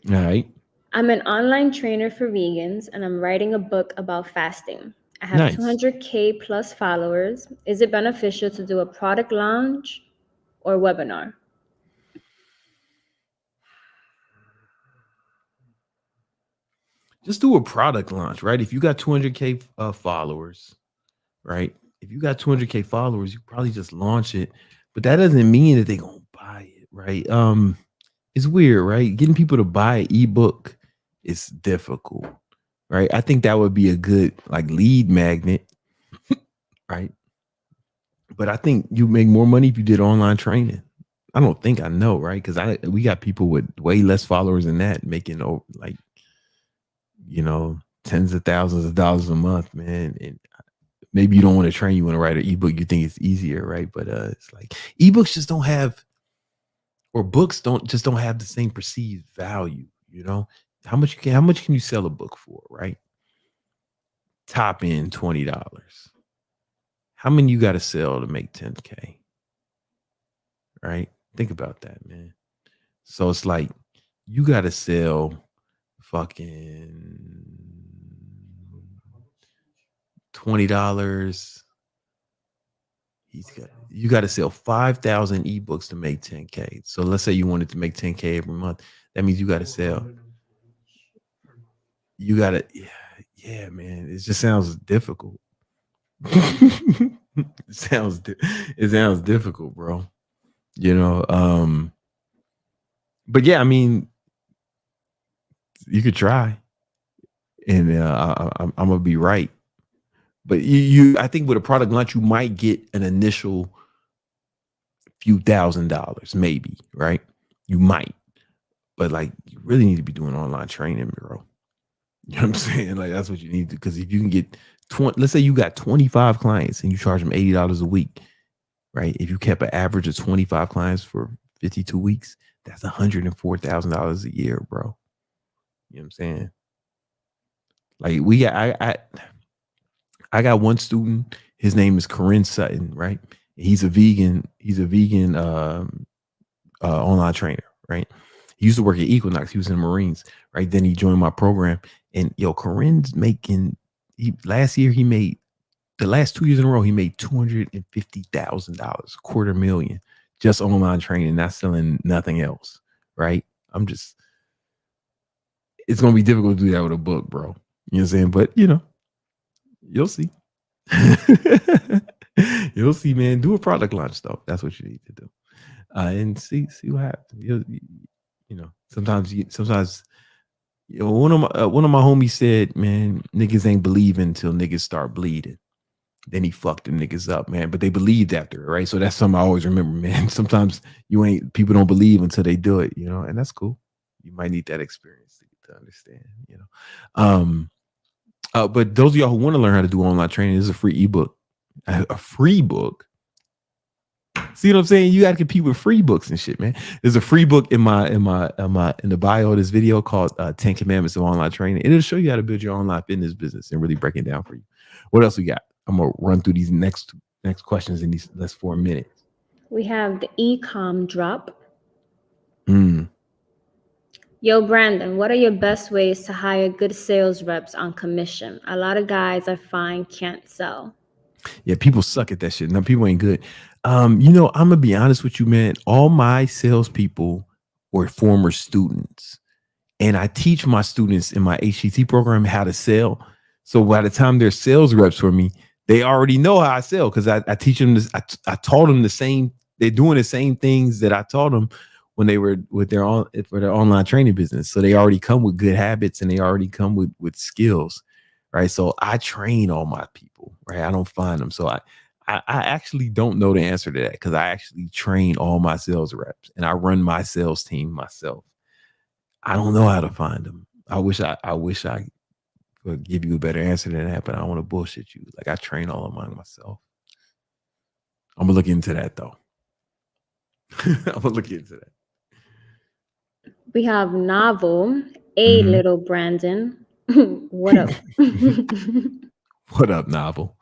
All right. I'm an online trainer for vegans, and I'm writing a book about fasting. I have Nice. 200K plus followers. Is it beneficial to do a product launch or webinar? Just do a product launch, right? If you got 200K followers, right? If you got 200K followers, you probably just launch it, but that doesn't mean that they're gonna buy it, right? It's weird, right? Getting people to buy an ebook is difficult, right? I think that would be a good like lead magnet, right? But I think you make more money if you did online training. I don't think I know, right? Because we got people with way less followers than that making like, you know, tens of thousands of dollars a month, man. And maybe you don't want to train, you want to write an ebook, you think it's easier, right? But it's like ebooks just don't have, or books don't have the same perceived value, you know. How much can you sell a book for, right? Top end $20. How many you got to sell to make 10K? Right? Think about that, man. So it's like you got to sell fucking $20. You got to sell 5,000 ebooks to make 10K. So let's say you wanted to make 10K every month. That means you got to sell. You got to, yeah, man. It just sounds difficult. it sounds difficult, bro. You know, but yeah, I mean, you could try, and I'm gonna be right. But I think with a product launch, you might get an initial few $1,000s, maybe, right? You might, but like, you really need to be doing online training, bro. You know what I'm saying? Like, that's what you need to, because if you can get 20, let's say you got 25 clients and you charge them $80 a week, right? If you kept an average of 25 clients for 52 weeks, that's $104,000 a year, bro. You know what I'm saying? Like, we got, I got one student, his name is Corinne Sutton, right? He's a vegan online trainer, right? He used to work at Equinox. He was in the Marines, right? Then he joined my program. And Corinne's making, last year he made, the last 2 years in a row, he made $250,000, $250,000, just online training, not selling nothing else, right? It's going to be difficult to do that with a book, bro. You know what I'm saying? But, you know, you'll see. You'll see, man. Do a product launch, though. That's what you need to do. And see what happens. You know, sometimes one of my homies said, man, niggas ain't believing until niggas start bleeding. Then he fucked them niggas up, man. But they believed after it, right? So that's something I always remember, man. Sometimes people don't believe until they do it, you know, and that's cool. You might need that experience to understand, you know. But those of y'all who want to learn how to do online training, this is a free ebook. A free book. See what I'm saying? You got to compete with free books and shit, man. There's a free book in the bio of this video called 10 Commandments of Online Training. It'll show you how to build your online fitness business and really break it down for you. What else we got? I'm gonna run through these next questions in these last 4 minutes. We have the e-com drop. Yo, Brandon, what are your best ways to hire good sales reps on commission? A lot of guys I find can't sell. Yeah, people suck at that shit. No, people ain't good. You know, I'm gonna be honest with you, man. All my salespeople were former students, and I teach my students in my HTT program how to sell. So by the time they're sales reps for me, they already know how I sell because I teach them this. I taught them the same. They're doing the same things that I taught them when they were for their online training business. So they already come with good habits and they already come with skills, right? So I train all my people, right? I don't find them. So I actually don't know the answer to that because I actually train all my sales reps and I run my sales team myself. I don't know how to find them. I wish I could give you a better answer than that, but I don't want to bullshit you. Like, I train all of mine myself. I'm gonna look into that though. I'm gonna look into that. We have Novel, Little Brandon. What up? What up, Novel?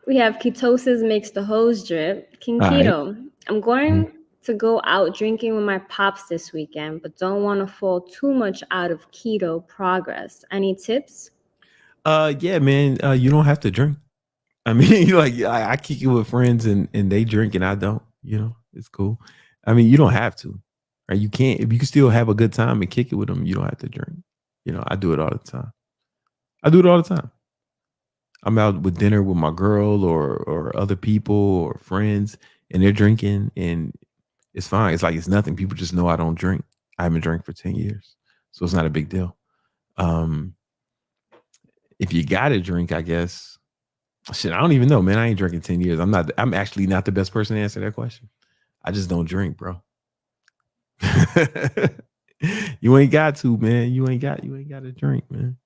We have Ketosis Makes the Hose Drip. King Keto, right. I'm going to go out drinking with my pops this weekend, but don't want to fall too much out of keto progress. Any tips? Yeah, man. You don't have to drink. I mean, like, I kick it with friends and they drink and I don't, you know, it's cool. I mean, you don't have to, right? You can't, if you can still have a good time and kick it with them, you don't have to drink. You know, I do it all the time. I'm out with dinner with my girl or other people or friends and they're drinking and it's fine. It's like, it's nothing. People just know I don't drink. I haven't drank for 10 years. So it's not a big deal. if you got to drink, I guess. Shit, I don't even know, man. I ain't drinking 10 years. I'm actually not the best person to answer that question. I just don't drink, bro. You ain't got to, man. You ain't got to drink, man.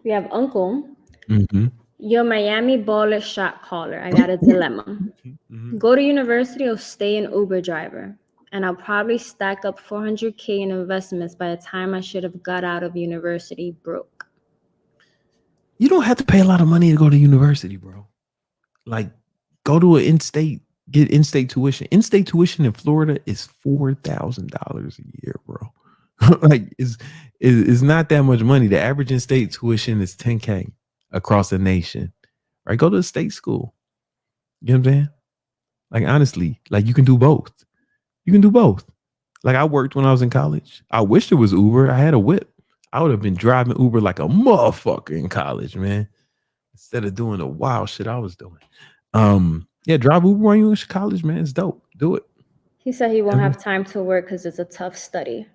We have Uncle. Mm-hmm. Your Miami baller shot caller. I got a dilemma. Mm-hmm. Go to university or stay an Uber driver. And I'll probably stack up $400K in investments by the time I should have got out of university broke. You don't have to pay a lot of money to go to university, bro. Like, go to an in-state, get in-state tuition. In-state tuition in Florida is $4,000 a year, bro. Like, it's not that much money. The average in-state tuition is $10K across the nation. Right? Go to a state school. You know what I'm saying? Like, honestly, like, you can do both. You can do both. Like, I worked when I was in college. I wish there was Uber. I had a whip. I would have been driving Uber like a motherfucker in college, man. Instead of doing the wild shit I was doing. Yeah, drive Uber when you're in college, man. It's dope. Do it. He said he won't have time to work because it's a tough study.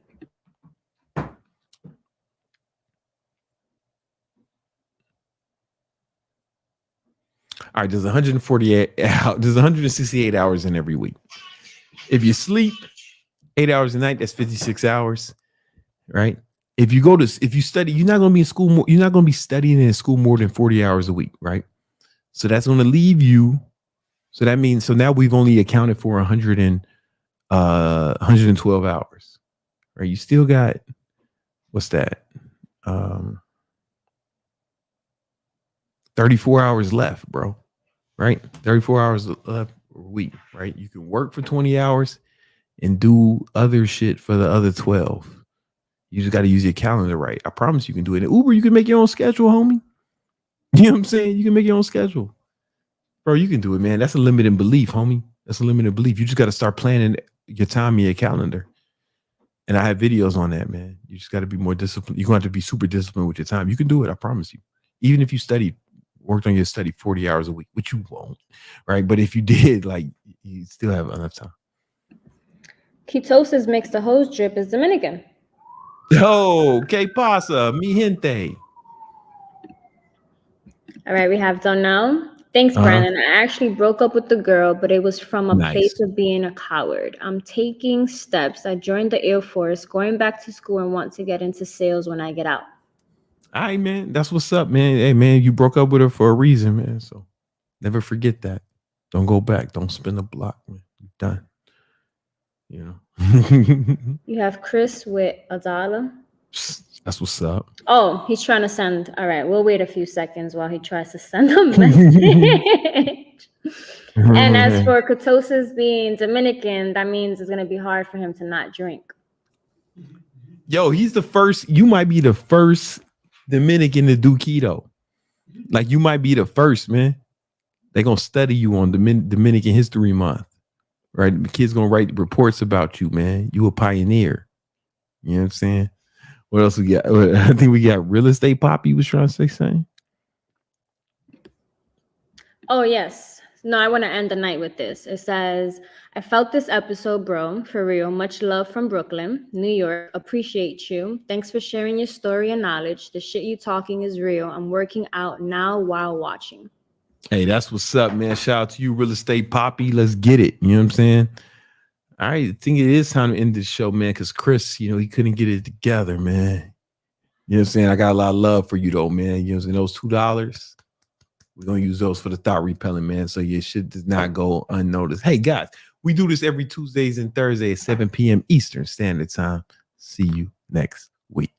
All right, there's 168 hours in every week. If you sleep 8 hours a night, that's 56 hours, right? If you study, you're not going to be in school more, you're not going to be studying in school more than 40 hours a week, right? So that's going to leave you. So that means, so now we've only accounted for 112 hours, right? You still got, what's that? 34 hours left, bro. Right? 34 hours left a week, right? You can work for 20 hours and do other shit for the other 12. You just got to use your calendar right. I promise you can do it. In Uber, you can make your own schedule, homie. You know what I'm saying? You can make your own schedule. Bro, you can do it, man. That's a limited belief, homie. That's a limited belief. You just got to start planning your time in your calendar. And I have videos on that, man. You just got to be more disciplined. You're going to have to be super disciplined with your time. You can do it. I promise you. Even if you worked on your study 40 hours a week, which you won't, right? But if you did, like, you still have enough time. Ketosis makes the hose drip is Dominican. Oh, que pasa, mi gente? All right, we have Donnell. Thanks, Brandon. I actually broke up with the girl, but it was from a place of being a coward. I'm taking steps. I joined the Air Force, going back to school, and want to get into sales when I get out. All right, man. That's what's up, man. Hey, man, you broke up with her for a reason, man. So never forget that. Don't go back. Don't spin the block, man. You're done. You know. You have Chris with Adala. That's what's up. Oh, he's trying to send. All right, we'll wait a few seconds while he tries to send a message. And as for ketosis being Dominican, that means it's going to be hard for him to not drink. Yo, he's the first. You might be the first Dominican to do keto. Like, you might be the first, man. They're going to study you on Dominican History Month. Right? The kids going to write reports about you, man. You a pioneer. You know what I'm saying? What else we got? I think we got Real Estate Poppy was trying to say something. Oh, yes. No, I want to end the night with this. It says, I felt this episode, bro. For real. Much love from Brooklyn, New York. Appreciate you. Thanks for sharing your story and knowledge. The shit you talking is real. I'm working out now while watching. Hey, that's what's up, man. Shout out to you, Real Estate Poppy. Let's get it. You know what I'm saying? All right. I think it is time to end this show, man, because Chris, you know, he couldn't get it together, man. You know what I'm saying? I got a lot of love for you, though, man. You know what I'm saying? Those $2, we're going to use those for the Thot Repellent, man, so your shit does not go unnoticed. Hey, guys, we do this every Tuesdays and Thursdays at 7 p.m. Eastern Standard Time. See you next week.